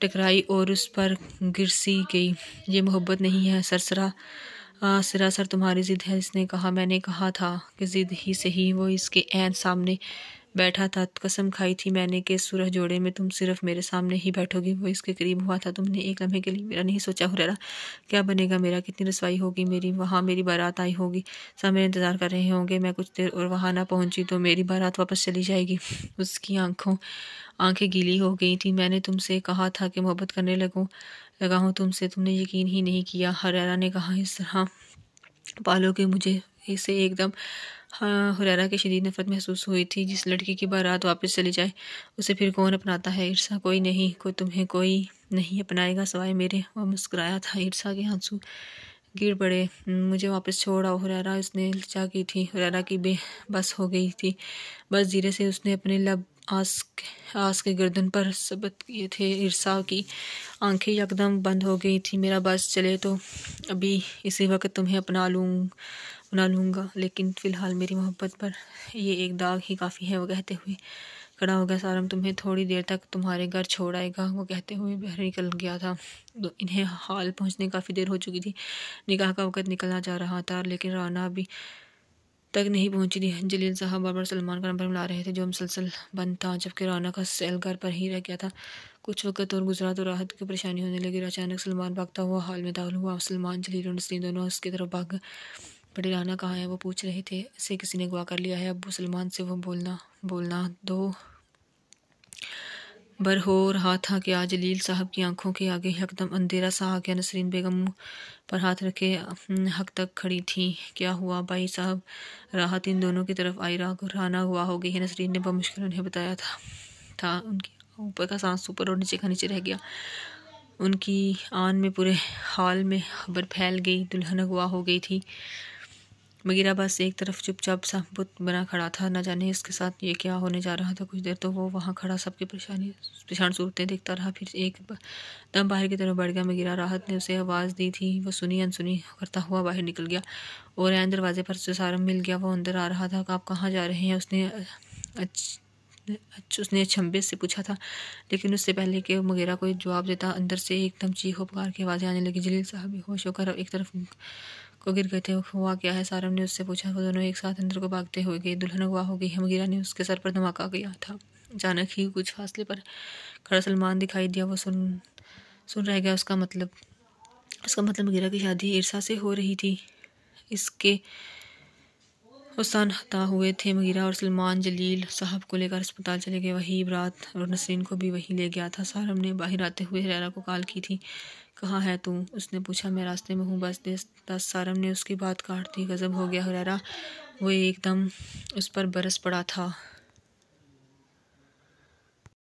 ٹکرائی اور اس پر گرسی گئی۔ یہ محبت نہیں ہے، سراسر تمہاری ضد ہے، اس نے کہا۔ میں نے کہا تھا کہ ضد ہی سہی۔ وہ اس کے عین سامنے بیٹھا تھا۔ قسم کھائی تھی میں نے کہ سرخ جوڑے میں تم صرف میرے سامنے ہی بیٹھو گی۔ وہ اس کے قریب ہوا تھا۔ تم نے ایک لمحے کے لیے میرا نہیں سوچا حریرہ؟ کیا بنے گا میرا؟ کتنی رسوائی ہوگی میری؟ وہاں میری بارات آئی ہوگی، سب میرا انتظار کر رہے ہوں گے۔ میں کچھ دیر اور وہاں نہ پہنچی تو میری بارات واپس چلی جائے گی۔ اس کی آنکھیں گیلی ہو گئی تھیں۔ میں نے تم سے کہا تھا کہ محبت کرنے لگا ہوں تم سے، تم نے یقین ہی نہیں کیا، حریرہ نے کہا۔ اس طرح پالو کہ مجھے اسے ایک دم حریرہ کی شدید نفرت محسوس ہوئی تھی۔ جس لڑکی کی بارات واپس چلی جائے اسے پھر کون اپناتا ہے؟ ارسا، کوئی نہیں، تمہیں کوئی نہیں اپنائے گا سوائے میرے۔ وہ مسکرایا تھا۔ ارسا کے آنسو گر پڑے۔ مجھے واپس چھوڑ آؤ حریرہ، اس نے الچا کی تھی۔ حریرہ کی بے بس ہو گئی تھی۔ بس دھیرے سے اس نے اپنے لب آس کے گردن پر ثبت کیے تھے۔ ارسا کی آنکھیں یکدم بند ہو گئی تھیں۔ میرا بس چلے تو ابھی اسی وقت تمہیں اپنا لوں۔ بنا لوں گا، لیکن فی الحال میری محبت پر یہ ایک داغ ہی کافی ہے، وہ کہتے ہوئے کھڑا ہو گیا۔ سارم تمہیں تھوڑی دیر تک تمہارے گھر چھوڑ آئے گا، وہ کہتے ہوئے باہر نکل گیا تھا۔ انہیں حال پہنچنے کافی دیر ہو چکی تھی، نکاح کا وقت نکلنا جا رہا تھا، لیکن رانا ابھی تک نہیں پہنچی تھی۔ جلیل صاحب بار بار سلمان کا نمبر ملا رہے تھے جو مسلسل بند تھا، جبکہ رانا کا سیل گھر پر ہی رہ گیا تھا۔ کچھ وقت اور گزرا تو راحت کو پریشانی ہونے لگی۔ اچانک سلمان بھاگتا ہوا ہال میں داخل ہوا۔ سلمان، جلیل اور نسرین دونوں اس کی طرف بھاگ پڑے۔ رانا کہاں ہے؟ وہ پوچھ رہے تھے۔ اسے کسی نے اغوا کر لیا ہے ابو، سلمان سے وہ بولنا دو بر ہو رہا تھا کہ آج جلیل صاحب کی آنکھوں کے آگے یکدم اندھیرا سا آ گیا۔ نسرین بیگم منہ پر ہاتھ رکھے حق تک کھڑی تھی۔ کیا ہوا بھائی صاحب؟ راحت ان دونوں کی طرف آئی۔ رانا اغوا ہو گئی ہے، نسرین نے بمشکل انہیں بتایا تھا۔ ان کی اوپر کا سانس اوپر اور نیچے کا نیچے رہ گیا۔ ان کی آن میں پورے حال میں خبر پھیل گئی، دلہن اغوا ہو گئی تھی۔ مغیرہ بس ایک طرف چپ چاپ سا بت بنا کھڑا تھا، نہ جانے اس کے ساتھ یہ کیا ہونے جا رہا تھا۔ کچھ دیر تو وہ وہاں کھڑا سب کی پریشان صورتیں دیکھتا رہا، پھر ایک دم باہر کی طرف بڑھ گیا۔ مغیرہ، راحت نے اسے آواز دی تھی، وہ سنی انسنی کرتا ہوا باہر نکل گیا اور عین دروازے پر سے سارم مل گیا۔ وہ اندر آ رہا تھا۔ آپ کہاں جا رہے ہیں؟ اس نے اچنبھے سے پوچھا تھا، لیکن اس سے پہلے کہ مغیرہ کوئی جواب دیتا، اندر سے ایک دم چیخ و پکار کی آوازیں آنے لگی۔ جلیل صاحب بے ہوش ہو کر ایک طرف کو گر گئے تھے۔ ہوا کیا ہے؟ سارم نے اس سے پوچھا۔ وہ دونوں ایک ساتھ اندر کو بھاگتے ہوئے گئے۔ دلہن اغوا ہو گئی ہے، مغیرہ نے اس کے سر پر دھماکہ گیا تھا۔ اچانک ہی کچھ فاصلے پر کھڑا سلمان دکھائی دیا۔ وہ سن رہ گیا۔ اس کا مطلب مغیرہ کی شادی عرصہ سے ہو رہی تھی۔ اس کے حسن ہوئے تھے۔ مغیرہ اور سلمان جلیل صاحب کو لے کر اسپتال چلے گئے۔ وہی برات اور نسرین کو بھی وہی لے گیا تھا۔ سارم نے باہر آتے ہوئے حریرہ کو کال کی تھی۔ کہاں ہے تو؟ اس نے پوچھا۔ میں راستے میں ہوں بس۔ سارم نے اس کی بات کاٹ دی۔ غضب ہو گیا حریرہ، وہ ایک دم اس پر برس پڑا تھا۔